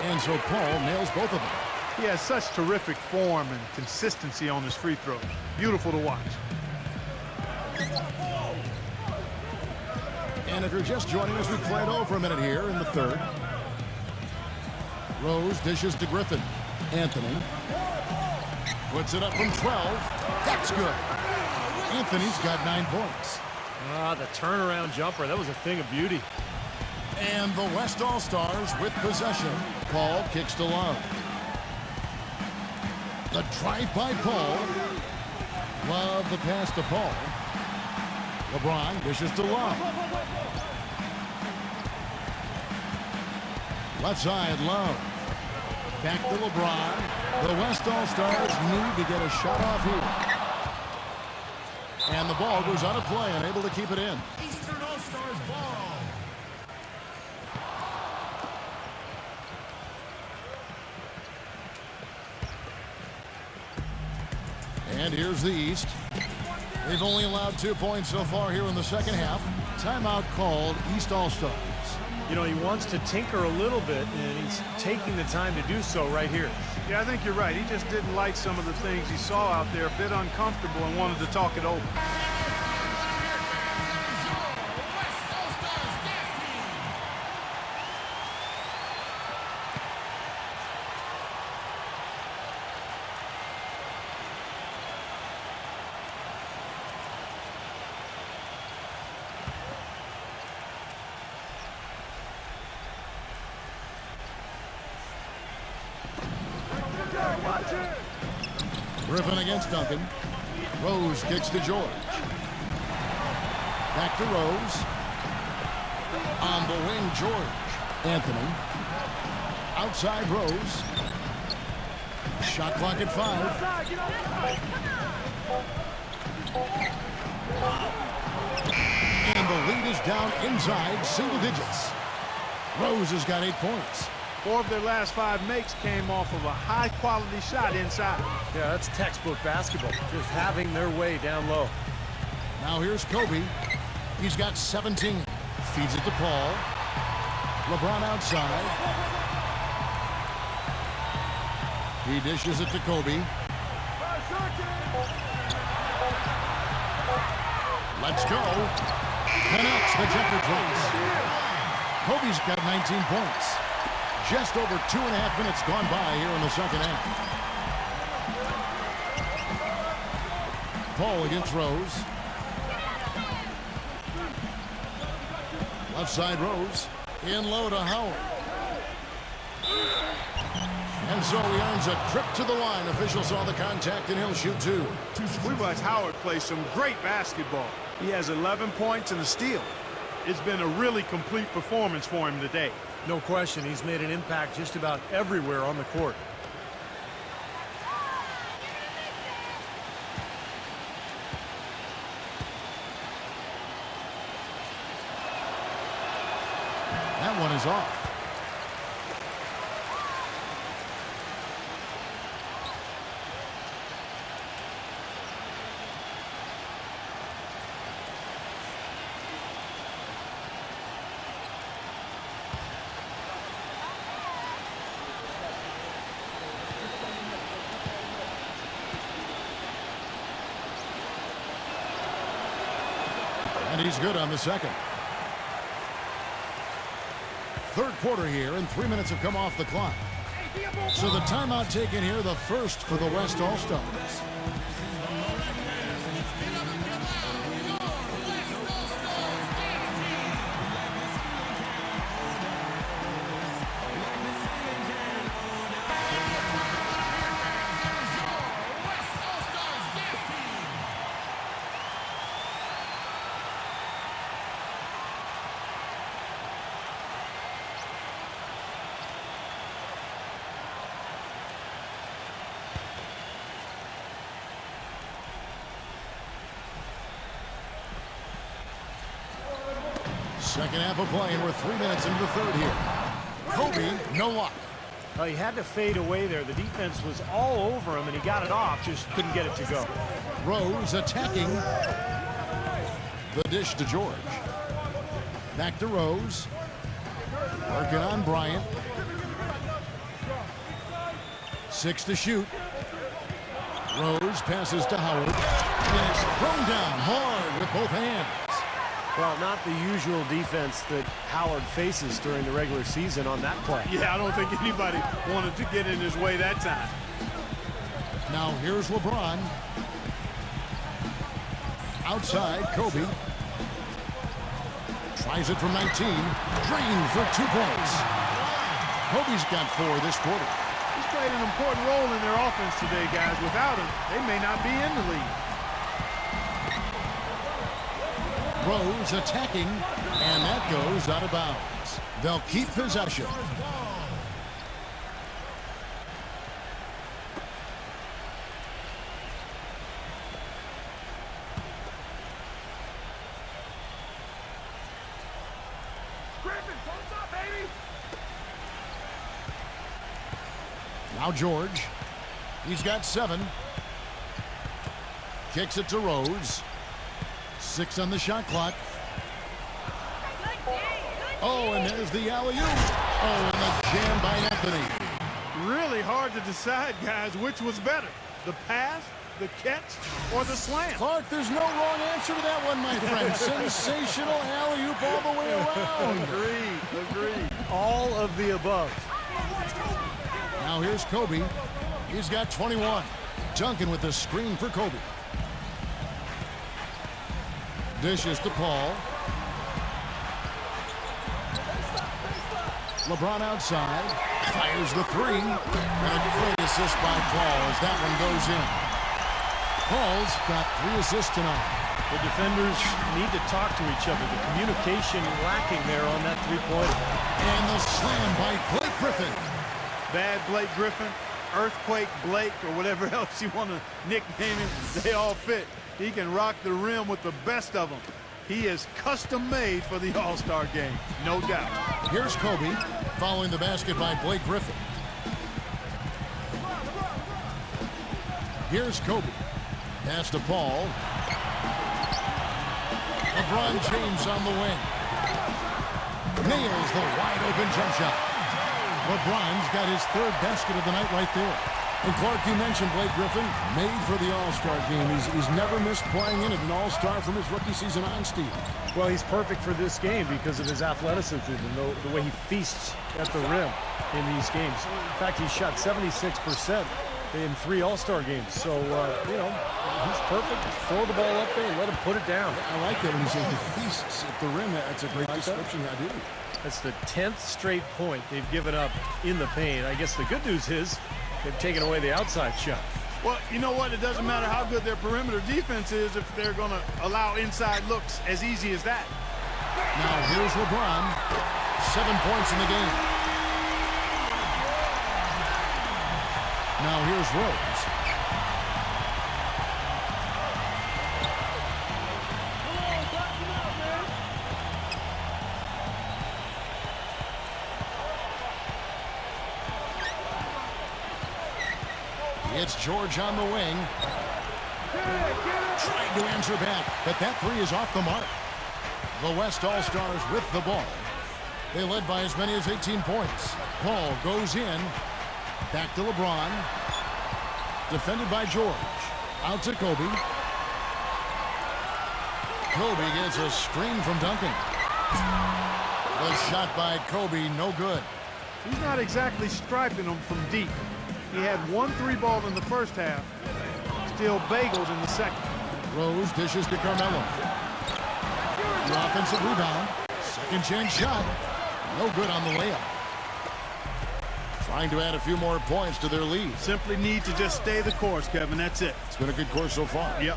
Speaker 2: And so Paul nails both of them.
Speaker 3: He has such terrific form and consistency on his free throws. Beautiful to watch.
Speaker 2: And if you're just joining us, we played over a minute here in the 3rd. Rose dishes to Griffin. Anthony puts it up from 12. That's good. Anthony's got 9 points.
Speaker 4: Ah, the turnaround jumper. That was a thing of beauty.
Speaker 2: And the West All-Stars with possession. Paul kicks to Love. The drive by Paul. Love the pass to Paul. LeBron dishes to Love. Left side, Love. Back to LeBron. The West All-Stars need to get a shot off here. And the ball goes out of play, unable to keep it in. Eastern All-Stars ball. And here's the East. They've only allowed 2 points so far here in the 2nd half. Timeout called, East All-Stars.
Speaker 4: You know, he wants to tinker a little bit, and he's taking the time to do so right here.
Speaker 3: Yeah, I think you're right. He just didn't like some of the things he saw out there, a bit uncomfortable, and wanted to talk it over.
Speaker 2: Griffin against Duncan. Rose kicks to George. Back to Rose. On the wing, George. Anthony. Outside Rose. Shot clock at 5. And the lead is down inside single digits. Rose has got 8 points.
Speaker 3: 4 of their last 5 makes came off of a high-quality shot inside.
Speaker 4: Yeah, that's textbook basketball, just having their way down low.
Speaker 2: Now here's Kobe. He's got 17. Feeds it to Paul. LeBron outside. He dishes it to Kobe. Let's go. Connects the jumper drops. Kobe's got 19 points. Just over 2.5 minutes gone by here in the 2nd half. Paul against Rose. Left side Rose. In low to Howard. And so he earns a trip to the line. Official saw the contact and he'll shoot 2.
Speaker 3: We watched Howard play some great basketball. He has 11 points and a steal. It's been a really complete performance for him today.
Speaker 4: No question, he's made an impact just about everywhere on the court.
Speaker 2: that one is off. And he's good on the second. Third quarter here, and 3 minutes have come off the clock. So the timeout taken here, the first for the West All-Stars. Second half of play, and we're 3 minutes into the third here. Kobe, no luck.
Speaker 4: Well, he had to fade away there. The defense was all over him, and he got it off, just couldn't get it to go.
Speaker 2: Rose attacking. The dish to George. Back to Rose. Working on Bryant. 6 to shoot. Rose passes to Howard. And it's thrown down hard with both hands.
Speaker 4: Well, not the usual defense that Howard faces during the regular season on that play.
Speaker 3: Yeah, I don't think anybody wanted to get in his way that time.
Speaker 2: Now here's LeBron. Outside, Kobe. Tries it from 19. Drained for 2 points. Kobe's got 4 this quarter.
Speaker 3: He's played an important role in their offense today, guys. Without him, they may not be in the league.
Speaker 2: Rose attacking, and that goes out of bounds. They'll keep possession. Now George. He's got 7. Kicks it to Rose. 6 on the shot clock. Oh, and there's the alley-oop. Oh, and the jam by Anthony.
Speaker 3: Really hard to decide, guys, which was better. The pass, the catch, or the slam.
Speaker 2: Clark, there's no wrong answer to that one, my friend. Sensational alley-oop all the way around.
Speaker 3: Agreed.
Speaker 4: All of the above.
Speaker 2: Now here's Kobe. He's got 21. Duncan with the screen for Kobe. Dishes to Paul. LeBron outside. Fires the 3. And a great assist by Paul as that one goes in. Paul's got 3 assists tonight.
Speaker 4: The defenders need to talk to each other. The communication lacking there on that three-pointer.
Speaker 2: And the slam by Blake Griffin.
Speaker 3: Bad Blake Griffin, Earthquake Blake, or whatever else you want to nickname him, they all fit. He can rock the rim with the best of them. He is custom made for the All-Star game, no doubt.
Speaker 2: Here's Kobe following the basket by Blake Griffin. Here's Kobe. Pass to Paul. LeBron James on the wing. Nails the wide open jump shot. LeBron's got his 3rd basket of the night right there. And Clark, you mentioned Blake Griffin, made for the All-Star game. He's never missed playing in it, an All-Star from his rookie season on, Steve.
Speaker 4: Well, he's perfect for this game because of his athleticism and the way he feasts at the rim in these games. In fact, he shot 76% in 3 All-Star games. So, you know, he's perfect. Throw the ball up there and let him put it down.
Speaker 2: I like that when he says he feasts at the rim. That's a great description. I do.
Speaker 4: That's the 10th straight point they've given up in the paint. I guess the good news is they've taken away the outside shot.
Speaker 3: Well, you know what? It doesn't matter how good their perimeter defense is if they're going to allow inside looks as easy as that.
Speaker 2: Now here's LeBron. 7 points in the game. Now here's Rose. It's George on the wing. Trying to answer back, but that three is off the mark. The West All-Stars with the ball. They led by as many as 18 points. Paul goes in. Back to LeBron. Defended by George. Out to Kobe. Kobe gets a screen from Duncan. The shot by Kobe, no good.
Speaker 3: He's not exactly striping them from deep. He had 1 3-ball in the first half. Still bagels in the second.
Speaker 2: Rose dishes to Carmelo. The offensive rebound. Second chance shot. No good on the layup. Trying to add a few more points to their lead.
Speaker 3: Simply need to just stay the course, Kevin. That's it.
Speaker 2: It's been a good course so far.
Speaker 3: Yep.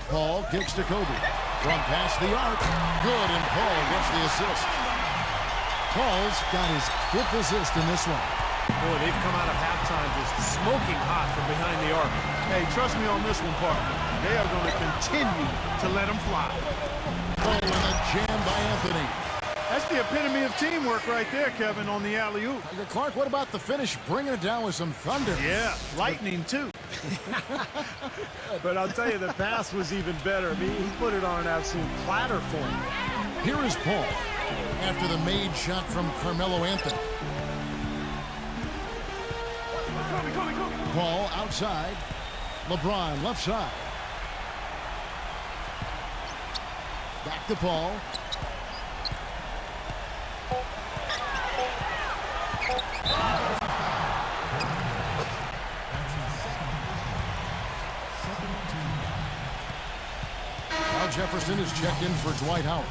Speaker 2: Paul kicks to Kobe. From past the arc. Good, and Paul gets the assist. Paul's got his 5th assist in this one.
Speaker 4: Boy, they've come out of halftime just smoking hot from behind the arc.
Speaker 3: Hey, trust me on this one, partner. They are going to continue to let them fly.
Speaker 2: Oh, and a jam by Anthony.
Speaker 3: That's the epitome of teamwork right there, Kevin, on the alley-oop.
Speaker 2: Clark, what about the finish? Bringing it down with some thunder.
Speaker 3: Yeah, lightning, too.
Speaker 4: But I'll tell you, the pass was even better. I mean, he put it on an absolute platter for him.
Speaker 2: Here is Paul after the made shot from Carmelo Anthony. Paul outside. LeBron left side. Back to Paul. Now Jefferson is checked in for Dwight Howard.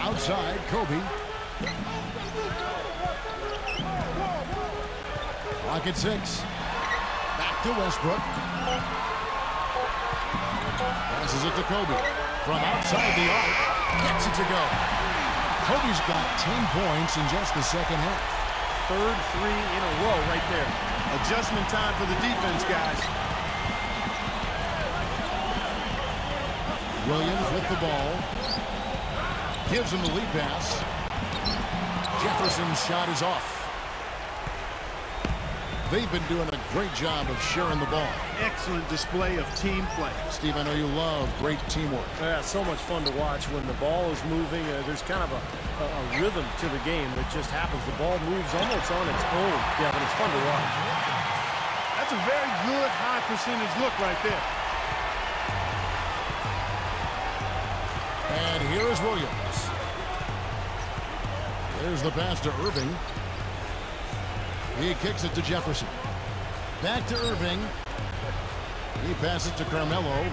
Speaker 2: Outside, Kobe. Clock at 6. Back to Westbrook. Passes it to Kobe. From outside the arc. Gets it to go. Kobe's got 10 points in just the second half.
Speaker 4: 3rd 3 in a row right there.
Speaker 3: Adjustment time for the defense, guys.
Speaker 2: Williams with the ball. Gives him the lead pass. Jefferson's shot is off. They've been doing a great job of sharing the ball.
Speaker 3: Excellent display of team play.
Speaker 2: Steve, I know you love great teamwork.
Speaker 4: Yeah, so much fun to watch when the ball is moving. There's kind of a rhythm to the game that just happens. The ball moves almost on its own. Yeah, but it's fun to watch.
Speaker 3: That's a very good high percentage look right there.
Speaker 2: And here is Williams. There's the pass to Irving. He kicks it to Jefferson. Back to Irving. He passes to Carmelo.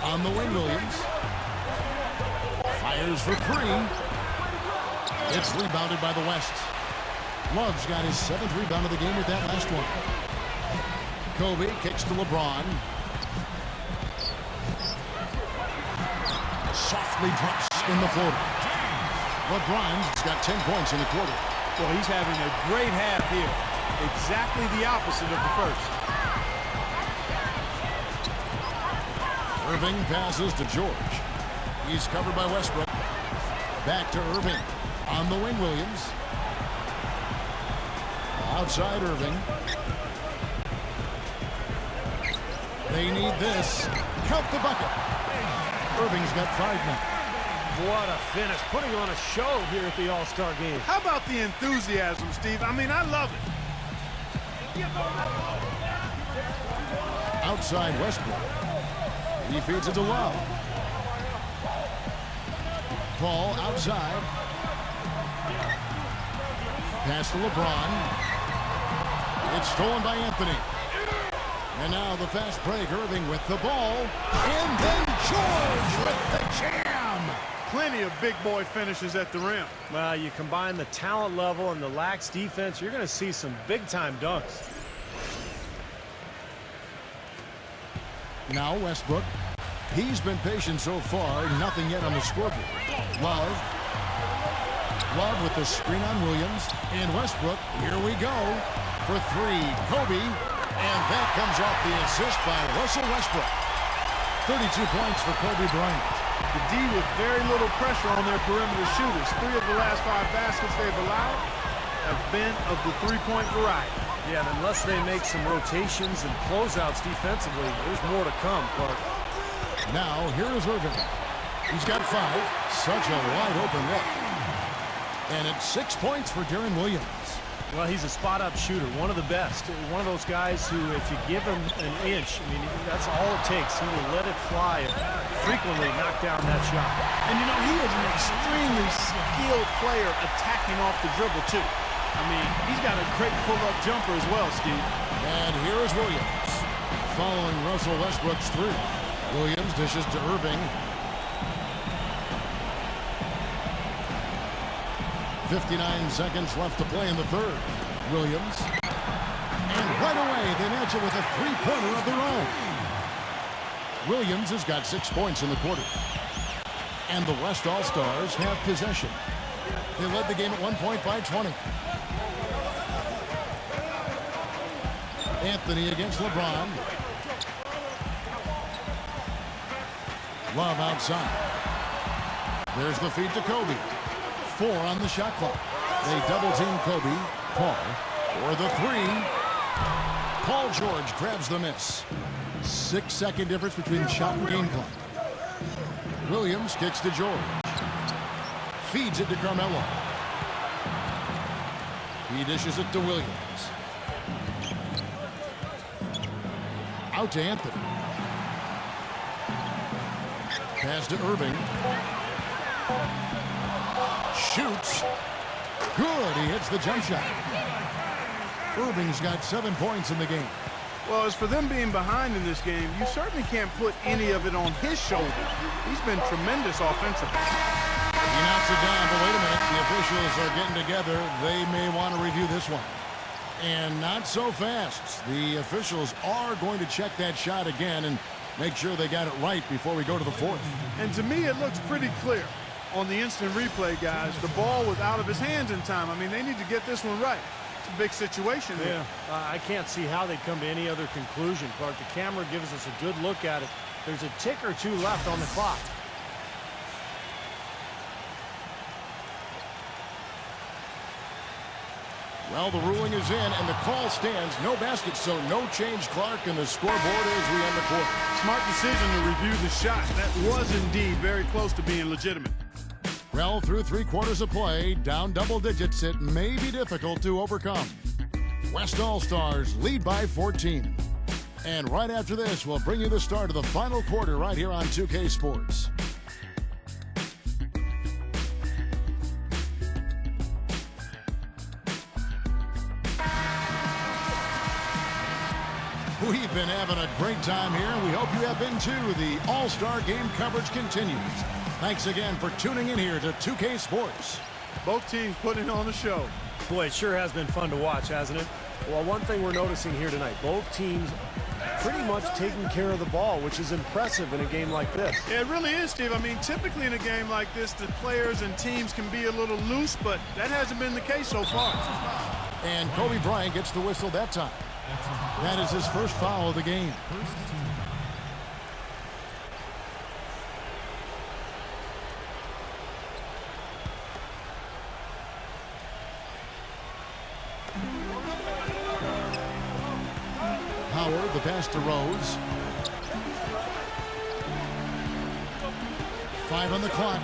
Speaker 2: On the wing, Williams. Fires for 3. It's rebounded by the West. Love's got his 7th rebound of the game with that last one. Kobe kicks to LeBron. Softly drops in the floater. LeBron's got 10 points in the quarter.
Speaker 3: Well, he's having a great half here. Exactly the opposite of the first.
Speaker 2: Irving passes to George. He's covered by Westbrook. Back to Irving. On the wing, Williams. Outside Irving. They need this. Count the bucket. Irving's got 5 now.
Speaker 4: What a finish. Putting on a show here at the All-Star game.
Speaker 3: How about the enthusiasm, Steve? I mean, I love it.
Speaker 2: Outside Westbrook. He feeds it to Love. Paul outside. Pass to LeBron. It's stolen by Anthony. And now the fast break. Irving with the ball. And then George with the jam.
Speaker 3: Plenty of big boy finishes at the rim.
Speaker 4: Well, you combine the talent level and the lax defense, you're going to see some big-time dunks.
Speaker 2: Now Westbrook. He's been patient so far. Nothing yet on the scoreboard. Love. Love with the screen on Williams. And Westbrook, here we go. For three, Kobe. And that comes off the assist by Russell Westbrook. 32 points for Kobe Bryant.
Speaker 3: The D with very little pressure on their perimeter shooters. 3 of the last 5 baskets they've allowed have been of the three-point variety.
Speaker 4: Yeah, and unless they make some rotations and closeouts defensively, there's more to come, Clark.
Speaker 2: Now, here is Irving. He's got 5. Such a wide-open look. And it's 6 points for Deron Williams.
Speaker 4: Well, he's a spot-up shooter, one of the best. One of those guys who, if you give him an inch, I mean, that's all it takes. He will let it fly and frequently knock down that shot.
Speaker 3: And, you know, he is an extremely skilled player attacking off the dribble, too. I mean, he's got a great pull-up jumper as well, Steve.
Speaker 2: And here is Williams. Following Russell Westbrook's 3. Williams dishes to Irving. 59 seconds left to play in the third. Williams. And right away, they match it with a three-pointer of their own. Williams has got 6 points in the quarter. And the West All-Stars have possession. They led the game at one point by 20. Anthony against LeBron. Love outside. There's the feed to Kobe. 4 on the shot clock. They double-team Kobe. Paul for the 3. Paul George grabs the miss. 6-second difference between shot and game clock. Williams kicks to George. Feeds it to Carmelo. He dishes it to Williams. Out to Anthony. Pass to Irving. Shoots. Good. He hits the jump shot. Irving's got 7 points in the game.
Speaker 3: Well, as for them being behind in this game, you certainly can't put any of it on his shoulders. He's been tremendous offensively.
Speaker 2: He knocks it down, but wait a minute. The officials are getting together. They may want to review this one. And not so fast. The officials are going to check that shot again and make sure they got it right before we go to the fourth.
Speaker 3: And to me, it looks pretty clear on the instant replay, guys. The ball was out of his hands in time. I mean, they need to get this one right. It's a big situation here.
Speaker 4: I can't see how they come to any other conclusion, Clark. The camera gives us a good look at it. There's a tick or 2 left on the clock.
Speaker 2: Well, the ruling is in, and the call stands. No basket, so no change, Clark, and the scoreboard as we end the quarter.
Speaker 3: Smart decision to review the shot. That was indeed very close to being legitimate.
Speaker 2: Well, through 3 quarters of play, down double digits, it may be difficult to overcome. West All-Stars lead by 14. And right after this, we'll bring you the start of the final quarter right here on 2K Sports. We've been having a great time here, and we hope you have been too. The All-Star Game coverage continues. Thanks again for tuning in here to 2K Sports.
Speaker 3: Both teams putting on the show.
Speaker 4: Boy, it sure has been fun to watch, hasn't it? Well, one thing we're noticing here tonight, both teams pretty much taking care of the ball, which is impressive in a game like this.
Speaker 3: Yeah, it really is, Steve. I mean, typically in a game like this, the players and teams can be a little loose, but that hasn't been the case so far.
Speaker 2: And Kobe Bryant gets the whistle that time. That is his first foul of the game. Howard, the pass to Rose. 5 on the clock.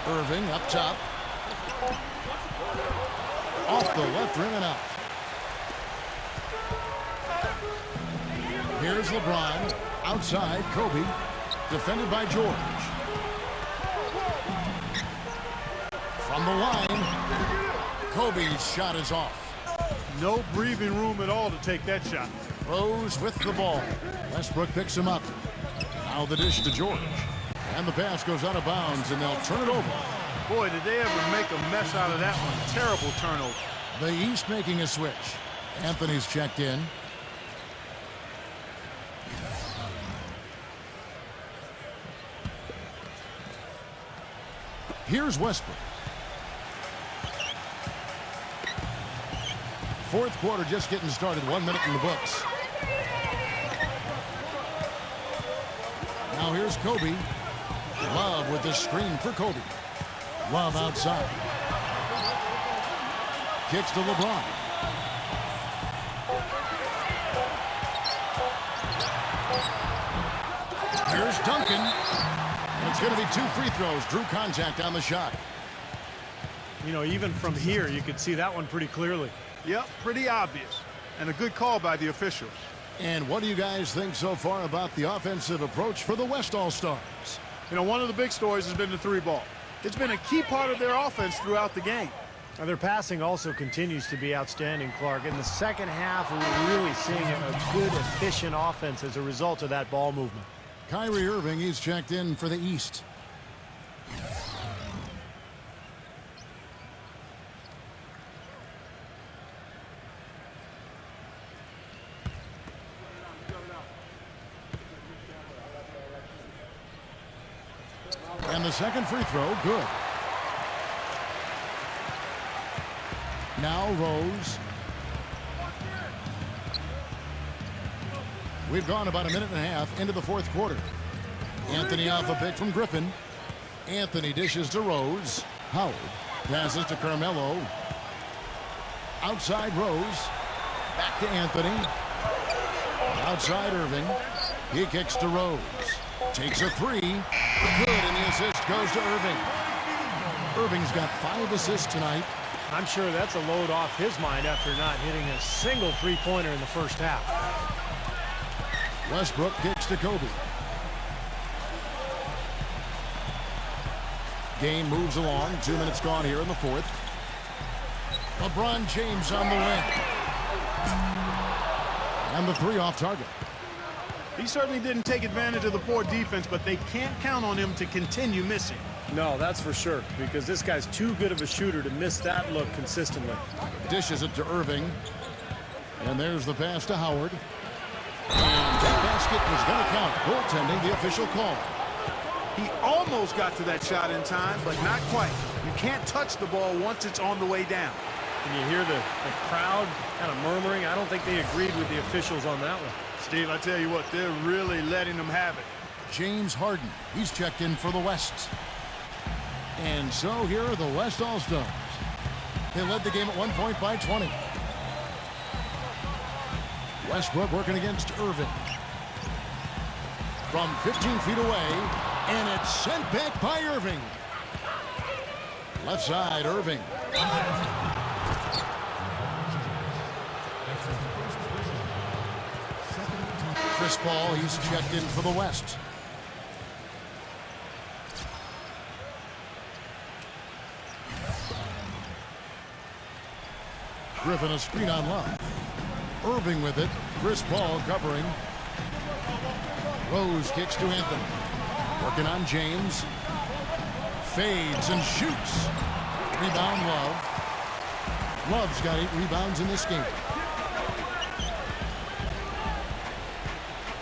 Speaker 2: Irving up top. Off the left rim and out. Here's LeBron. Outside, Kobe. Defended by George. From the line, Kobe's shot is off.
Speaker 3: No breathing room at all to take that shot.
Speaker 2: Rose with the ball. Westbrook picks him up. Now the dish to George. And the pass goes out of bounds, and they'll turn it over.
Speaker 3: Boy, did they ever make a mess out of that one. Terrible turnover.
Speaker 2: The East making a switch. Anthony's checked in. Here's Westbrook. Fourth quarter just getting started. 1 minute in the books. Now here's Kobe. Love with the screen for Kobe. Love outside. Kicks to LeBron. Here's Duncan. And it's going to be 2 free throws. Drew contact on the shot.
Speaker 4: You know, even from here, you could see that one pretty clearly.
Speaker 3: Yep, pretty obvious. And a good call by the officials.
Speaker 2: And what do you guys think so far about the offensive approach for the West All-Stars?
Speaker 3: You know, one of the big stories has been the 3-ball. It's been a key part of their offense throughout the game.
Speaker 4: Now, their passing also continues to be outstanding, Clark. In the second half, we're really seeing a good, efficient offense as a result of that ball movement.
Speaker 2: Kyrie Irving, he's checked in for the East. And the second free throw, good. Now Rose. We've gone about a minute and a half into the fourth quarter. Anthony off a pick from Griffin. Anthony dishes to Rose. Howard passes to Carmelo. Outside Rose. Back to Anthony. Outside Irving. He kicks to Rose. Takes a 3. Good, and the assist goes to Irving. Irving's got 5 assists tonight.
Speaker 4: I'm sure that's a load off his mind after not hitting a single three-pointer in the first half.
Speaker 2: Westbrook kicks to Kobe. Game moves along. 2 minutes gone here in the fourth. LeBron James on the wing. And the 3 off target.
Speaker 3: He certainly didn't take advantage of the poor defense, but they can't count on him to continue missing.
Speaker 4: No, that's for sure, because this guy's too good of a shooter to miss that look consistently.
Speaker 2: Dishes it to Irving. And there's the pass to Howard. And that basket was going to count. Goaltending, the official call.
Speaker 3: He almost got to that shot in time, but not quite. You can't touch the ball once it's on the way down.
Speaker 4: And you hear the crowd kind of murmuring. I don't think they agreed with the officials on that one.
Speaker 3: Steve, I tell you what, they're really letting them have it.
Speaker 2: James Harden, he's checked in for the West. And so here are the West All-Stars. They led the game at 1 point by 20. Westbrook working against Irving. From 15 feet away, and it's sent back by Irving. Left side, Irving. Chris Paul, he's checked in for the West. Griffin a screen on Love. Irving with it. Chris Paul covering. Rose kicks to Anthony. Working on James. Fades and shoots. Rebound Love. Love's got 8 rebounds in this game.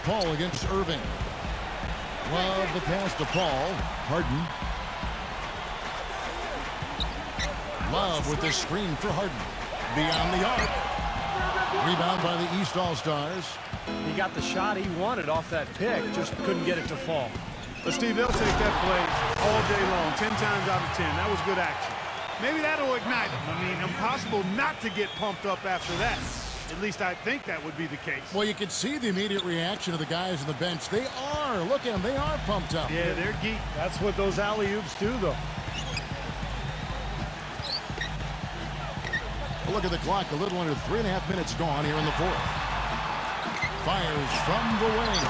Speaker 2: Paul against Irving. Love the pass to Paul. Harden. Love with the screen for Harden. Beyond the arc. Rebound by the East All-Stars.
Speaker 4: He got the shot he wanted off that pick, just couldn't get it to fall.
Speaker 3: But Steve, they'll take that play all day long, 10 times out of 10. That was good action. Maybe that'll ignite them. I mean, impossible not to get pumped up after that. At least I think that would be the case.
Speaker 2: Well, you can see the immediate reaction of the guys on the bench. They are. Look at them. They are pumped up.
Speaker 3: Yeah, they're geek.
Speaker 4: That's what those alley-oops do, though.
Speaker 2: Look at the clock. A little under 3.5 minutes gone here in the fourth. Fires from the wing.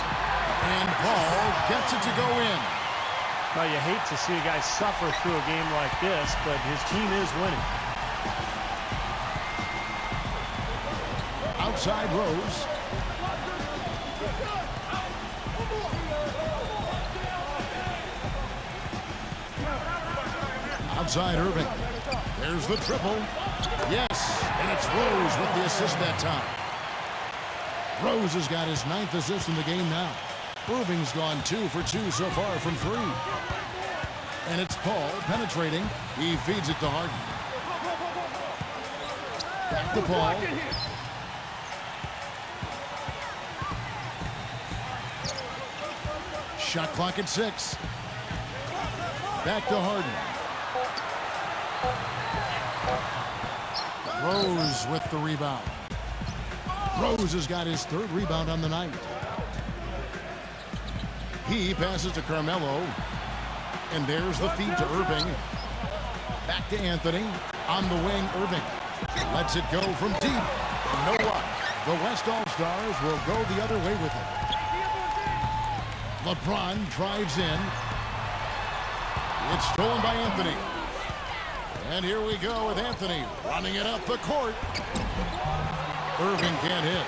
Speaker 2: And Paul gets it to go in.
Speaker 4: Now, you hate to see a guy suffer through a game like this, but his team is winning.
Speaker 2: Outside Rose. Outside Irving. There's the triple. Yes, and it's Rose with the assist that time. Rose has got his 9th assist in the game now. Irving's gone 2 for 2 so far from 3. And it's Paul penetrating. He feeds it to Harden. Back to Paul. Shot clock at 6. Back to Harden. Rose with the rebound. Rose has got his 3rd rebound on the night. He passes to Carmelo. And there's the feed to Irving. Back to Anthony. On the wing, Irving. Lets it go from deep. No luck. The West All-Stars will go the other way with it. LeBron drives in. It's stolen by Anthony. And here we go with Anthony running it up the court. Irving can't hit.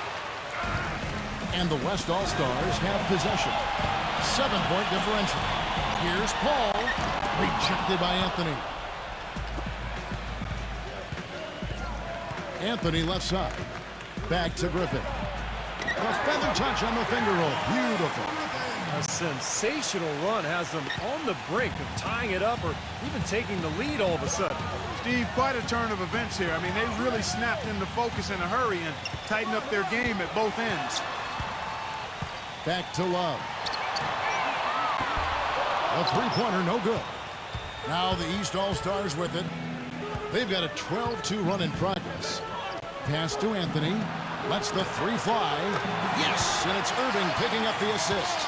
Speaker 2: And the West All-Stars have possession. 7-point differential. Here's Paul. Rejected by Anthony. Anthony left side. Back to Griffin. A feather touch on the finger roll. Beautiful.
Speaker 4: A sensational run has them on the brink of tying it up or even taking the lead all of a sudden.
Speaker 3: Steve, quite a turn of events here. I mean, they really snapped into focus in a hurry and tightened up their game at both ends.
Speaker 2: Back to Love. A 3-pointer, no good. Now the East All-Stars with it. They've got a 12-2 run in progress. Pass to Anthony. Lets the 3 fly. Yes, and it's Irving picking up the assist.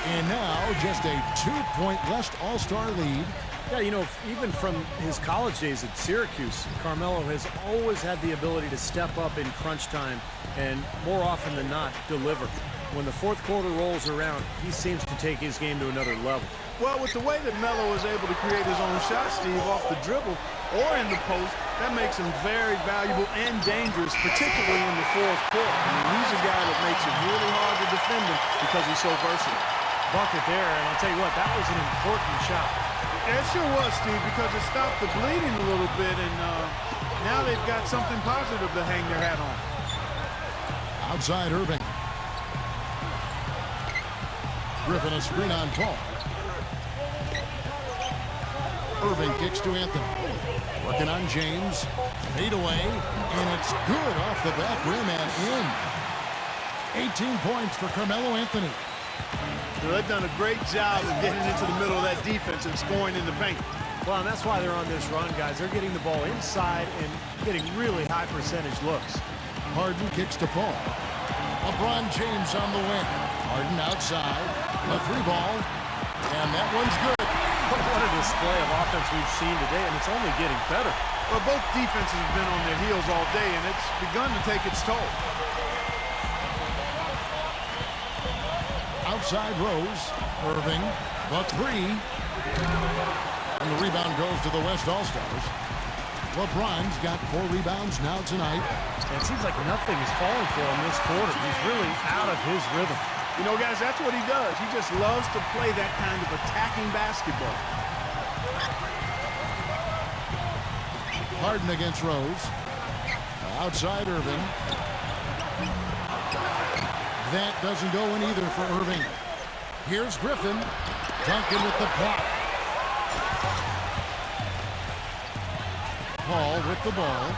Speaker 2: And now just a 2-point West All-Star lead.
Speaker 4: Yeah, you know, even from his college days at Syracuse, Carmelo has always had the ability to step up in crunch time and more often than not deliver. When the 4th quarter rolls around, he seems to take his game to another level.
Speaker 3: Well, with the way that Melo is able to create his own shot, Steve, off the dribble or in the post, that makes him very valuable and dangerous, particularly in the 4th quarter. I mean, he's a guy that makes it really hard to defend him because he's so versatile.
Speaker 4: Bucket there, and I'll tell you what, that was an important shot.
Speaker 3: Yeah, it sure was, Steve, because it stopped the bleeding a little bit, and now they've got something positive to hang their hat on.
Speaker 2: Outside Irving. Griffin a screen on Paul. Irving kicks to Anthony. Working on James. Fade away. And it's good off the back rim and in. 18 points for Carmelo Anthony.
Speaker 3: So they've done a great job of getting into the middle of that defense and scoring in the paint.
Speaker 4: Well, and that's why they're on this run, guys. They're getting the ball inside and getting really high percentage looks.
Speaker 2: Harden kicks to Paul. LeBron James on the wing. Harden outside. A 3-ball. And that one's good.
Speaker 4: What a display of offense we've seen today, and it's only getting better.
Speaker 3: Well, both defenses have been on their heels all day, and it's begun to take its toll.
Speaker 2: Outside Rose. Irving. The 3. And the rebound goes to the West All-Stars. LeBron's got 4 rebounds now tonight.
Speaker 4: It seems like nothing is falling for him this quarter. He's really out of his rhythm.
Speaker 3: You know, guys, that's what he does. He just loves to play that kind of attacking basketball.
Speaker 2: Harden against Rose. Outside Irving. That doesn't go in either for Irving. Here's Griffin. Duncan with the block. Paul with the ball.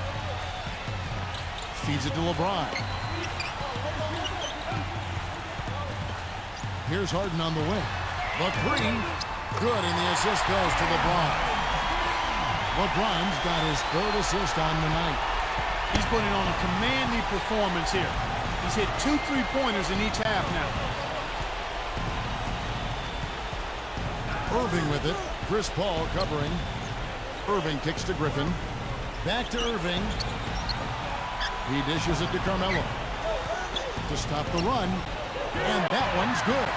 Speaker 2: Feeds it to LeBron. Here's Harden on the wing. The 3. Good, and the assist goes to LeBron. LeBron's got his 3rd assist on the night.
Speaker 3: He's putting on a commanding performance here. He's hit 2 3-pointers in each half now.
Speaker 2: Irving with it. Chris Paul covering. Irving kicks to Griffin. Back to Irving. He dishes it to Carmelo to stop the run. And that one's good.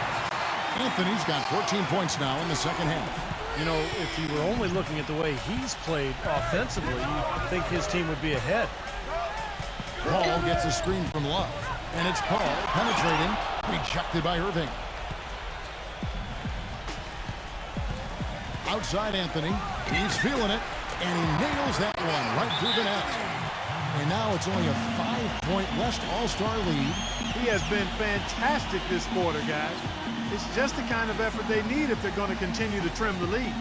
Speaker 2: Anthony's got 14 points now in the second half.
Speaker 4: You know, if you were only looking at the way he's played offensively, you'd think his team would be ahead.
Speaker 2: Paul gets a screen from Love. And it's Paul penetrating. Rejected by Irving. Outside Anthony. He's feeling it. And he nails that one right through the net. And now it's only a 5-point West All-Star lead.
Speaker 3: He has been fantastic this quarter, guys. It's just the kind of effort they need if they're going to continue to trim the lead.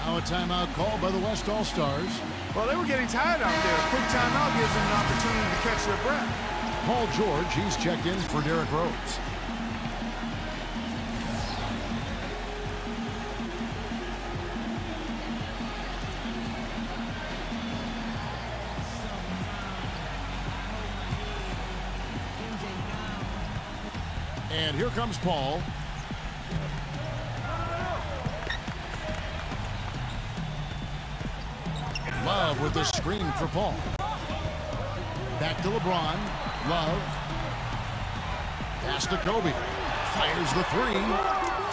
Speaker 2: Now a timeout called by the West All-Stars.
Speaker 3: Well, they were getting tired out there. A quick timeout gives them an opportunity to catch their breath.
Speaker 2: Paul George, he's checked in for Derrick Rose. And here comes Paul. Love with the screen for Paul. Back to LeBron. Love. Pass to Kobe. Fires the three.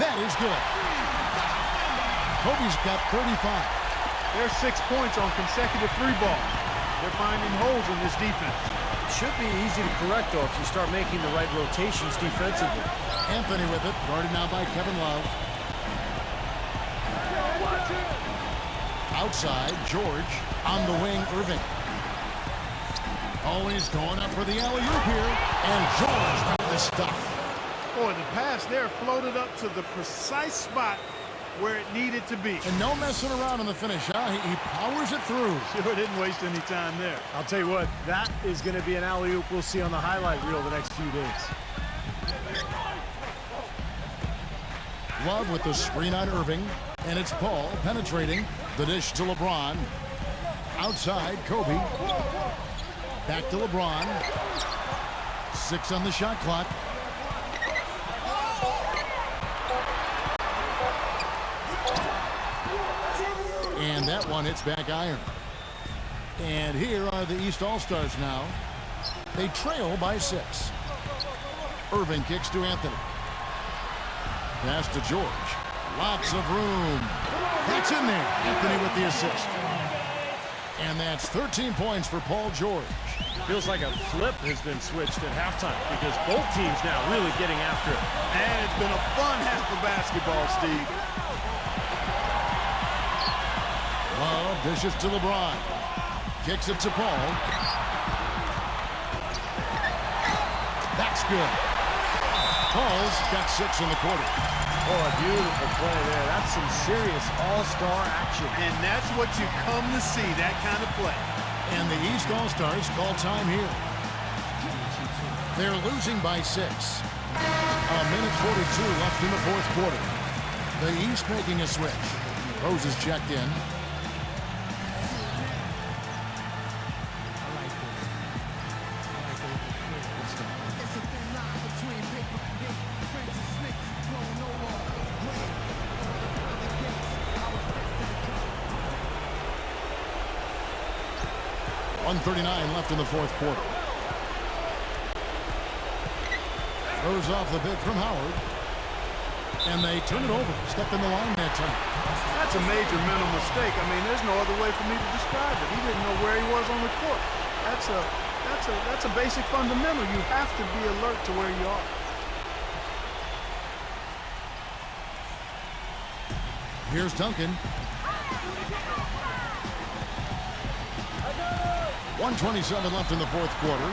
Speaker 2: That is good. Kobe's got 35.
Speaker 3: There's 6 points on consecutive three balls. They're finding holes in this defense.
Speaker 4: It should be easy to correct, though, if you start making the right rotations defensively.
Speaker 2: Anthony with it. Guarded now by Kevin Love. Outside, George. On the wing, Irving. Always going up for the alley-oop here. And George with the stuff.
Speaker 3: Boy, the pass there floated up to the precise spot where it needed to be.
Speaker 2: And no messing around in the finish, huh? He powers it through.
Speaker 3: Sure didn't waste any time there.
Speaker 4: I'll tell you what, that is going to be an alley-oop we'll see on the highlight reel the next few days.
Speaker 2: Love with the screen on Irving. And it's Paul penetrating. The dish to LeBron. Outside, Kobe. Back to LeBron. 6 on the shot clock. And that one hits back iron. And here are the East All-Stars now. They trail by 6. Irving kicks to Anthony. Pass to George. Lots of room. That's in there. Anthony with the assist. And that's 13 points for Paul George.
Speaker 4: Feels like a flip has been switched at halftime because both teams now really getting after it.
Speaker 3: And it's been a fun half of basketball, Steve.
Speaker 2: Love dishes to LeBron. Kicks it to Paul. That's good. Paul's got 6 in the quarter.
Speaker 4: Oh, a beautiful play there. That's some serious all-star action.
Speaker 3: And that's what you come to see, that kind of play.
Speaker 2: And the East All-Stars call time here. They're losing by 6. A minute 42 left in the fourth quarter. The East making a switch. Rose is checked in. .139 left in the fourth quarter. Throws off the bit from Howard. And they turn it over. Stepped in the line that time.
Speaker 3: That's a major mental mistake. I mean, there's no other way for me to describe it. He didn't know where he was on the court. That's a basic fundamental. You have to be alert to where you are.
Speaker 2: Here's Duncan. 1:27 left in the fourth quarter.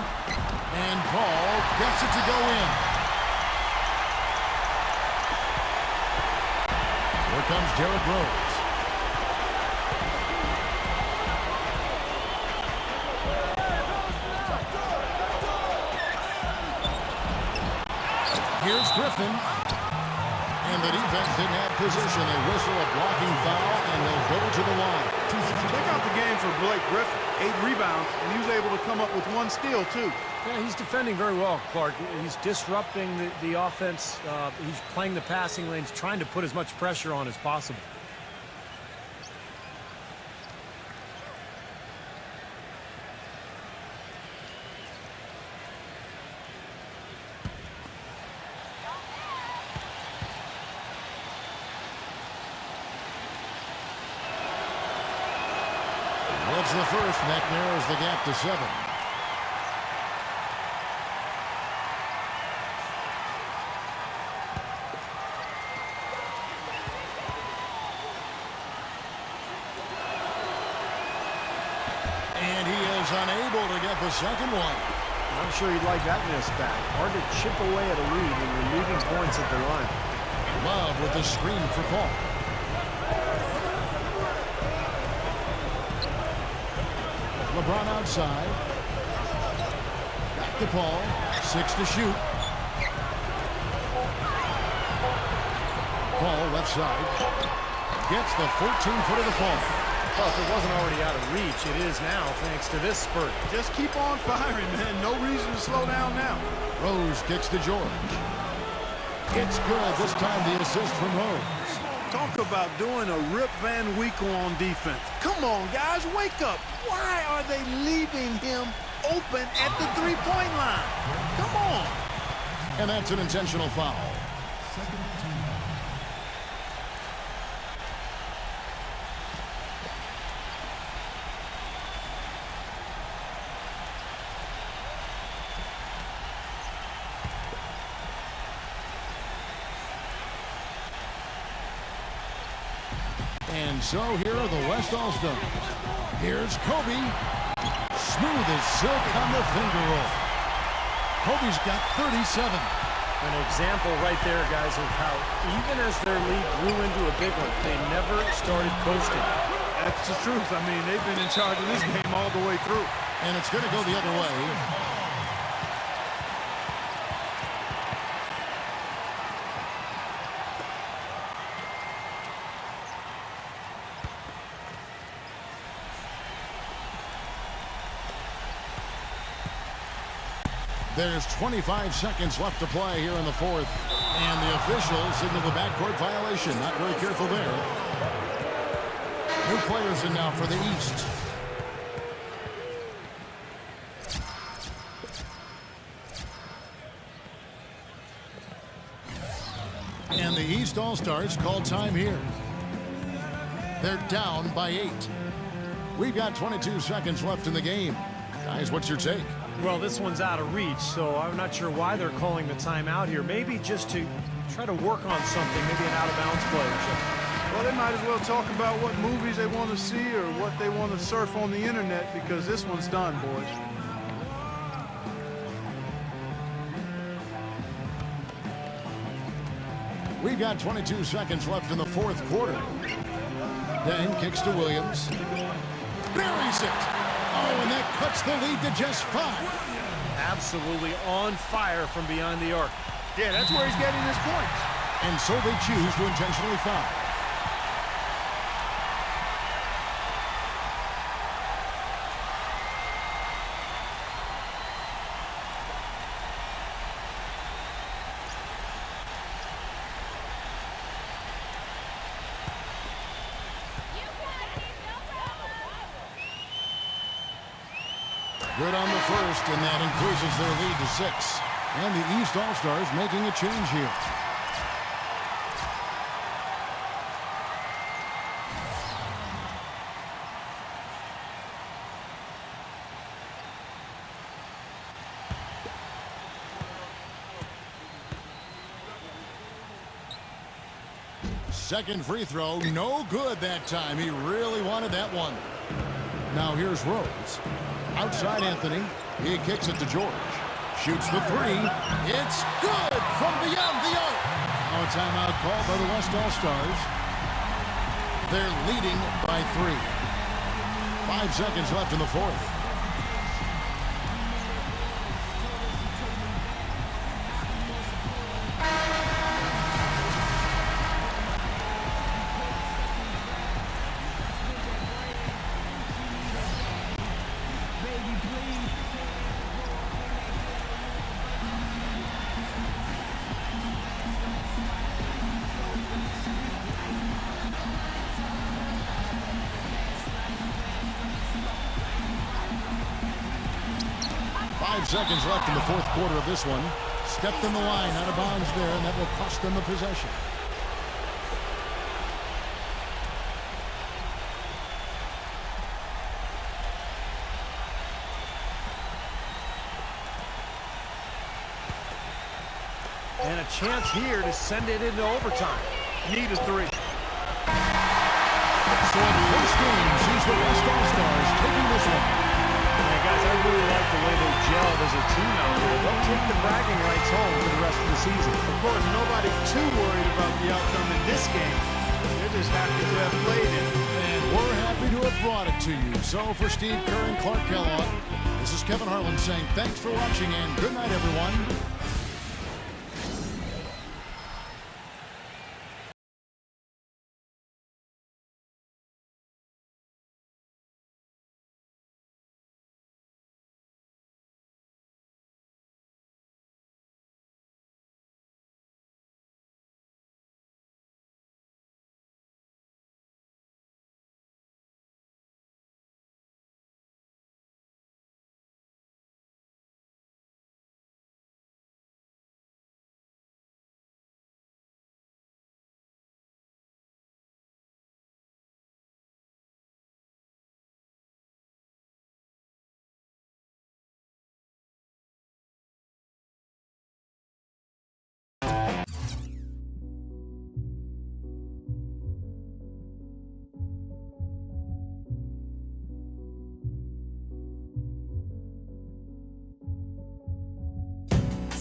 Speaker 2: And Paul gets it to go in. Here comes Derrick Rose. Here's Griffin. And the defense didn't have position. They whistle a blocking foul, and they'll go to the line.
Speaker 3: Check out the game for Blake Griffin. 8 rebounds, and he was able to come up with 1 steal, too.
Speaker 4: Yeah, he's defending very well, Clark. He's disrupting the offense. He's playing the passing lanes, trying to put as much pressure on as possible.
Speaker 2: That's the first, and that narrows the gap to 7. And he is unable to get the second one.
Speaker 4: I'm sure he'd like that miss back. Hard to chip away at a lead when you're leaving points at the line.
Speaker 2: Love with the screen for Paul. LeBron outside. Back to Paul. 6 to shoot. Paul left side. Gets the 14-footer to fall.
Speaker 4: Well, if it wasn't already out of reach, it is now thanks to this spurt.
Speaker 3: Just keep on firing, man. No reason to slow down now.
Speaker 2: Rose kicks to George. It's good. This time the assist from Rose.
Speaker 3: Talk about doing a Rip Van Winkle on defense. Come on, guys, wake up. Why are they leaving him open at the three-point line? Come on.
Speaker 2: And that's an intentional foul. And so here are the West All-Stars. Here's Kobe. Smooth as silk on the finger roll. Kobe's got 37.
Speaker 4: An example right there, guys, of how even as their lead grew into a big one, they never started coasting.
Speaker 3: That's the truth. I mean, they've been in charge of this game all the way through.
Speaker 2: And it's going to go the other way. There's 25 seconds left to play here in the fourth. And the officials signal the backcourt violation. Not very careful there. New players in now for the East. And the East All-Stars call time here. They're down by 8. We've got 22 seconds left in the game. Guys, what's your take?
Speaker 4: Well, this one's out of reach, so I'm not sure why they're calling the timeout here. Maybe just to try to work on something, maybe an out-of-bounds play or something.
Speaker 3: Well, they might as well talk about what movies they want to see or what they want to surf on the internet, because this one's done, boys.
Speaker 2: We've got 22 seconds left in the fourth quarter. Then kicks to Williams. Buries it. Oh, and that cuts the lead to just 5.
Speaker 4: Absolutely on fire from beyond the arc.
Speaker 3: Yeah, that's where he's getting his points.
Speaker 2: And so they choose to intentionally foul. Good on the first, and that increases their lead to 6. And the East All-Stars making a change here. Second free throw, no good that time. He really wanted that one. Now here's Rose. Outside Anthony. He kicks it to George. Shoots the 3. It's good from beyond the arc. Now a timeout called by the West All-Stars. They're leading by 3. 5 seconds left in the fourth. Seconds left in the fourth quarter of this one. Stepped in the line, out of bounds there, and that will cost them the possession.
Speaker 4: And a chance here to send it into overtime.
Speaker 3: Need a 3.
Speaker 2: So in the first game sees the West All-Stars taking this one.
Speaker 4: Yeah, guys, I really like the way they gelled as a team out here. They'll take the bragging rights home for the rest of the season.
Speaker 3: Of course, nobody too worried about the outcome in this game. They're just happy to have played it.
Speaker 2: And we're happy to have brought it to you. So for Steve Kerr and Clark Kellogg, this is Kevin Harlan saying thanks for watching and good night, everyone.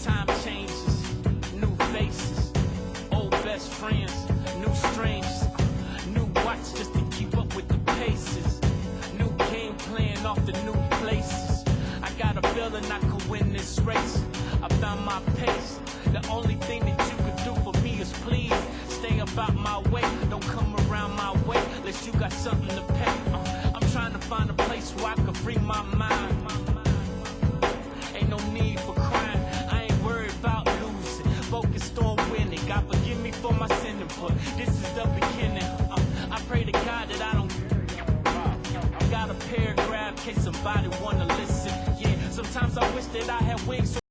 Speaker 7: Time changes, new faces, old best friends, new strangers, new watch just to keep up with the paces, new game plan off the new places. I got a feeling I could win this race. I found my pace. The only thing that you could do for me is please stay about my way. Don't come around my way unless you got something to pay. I'm trying to find a place where I can free my mind. Ain't no need for crying. Focused on winning. God forgive me for my sin, but this is the beginning. I pray to God that I don't got a paragraph in case somebody wanna listen. Yeah, sometimes I wish that I had wings.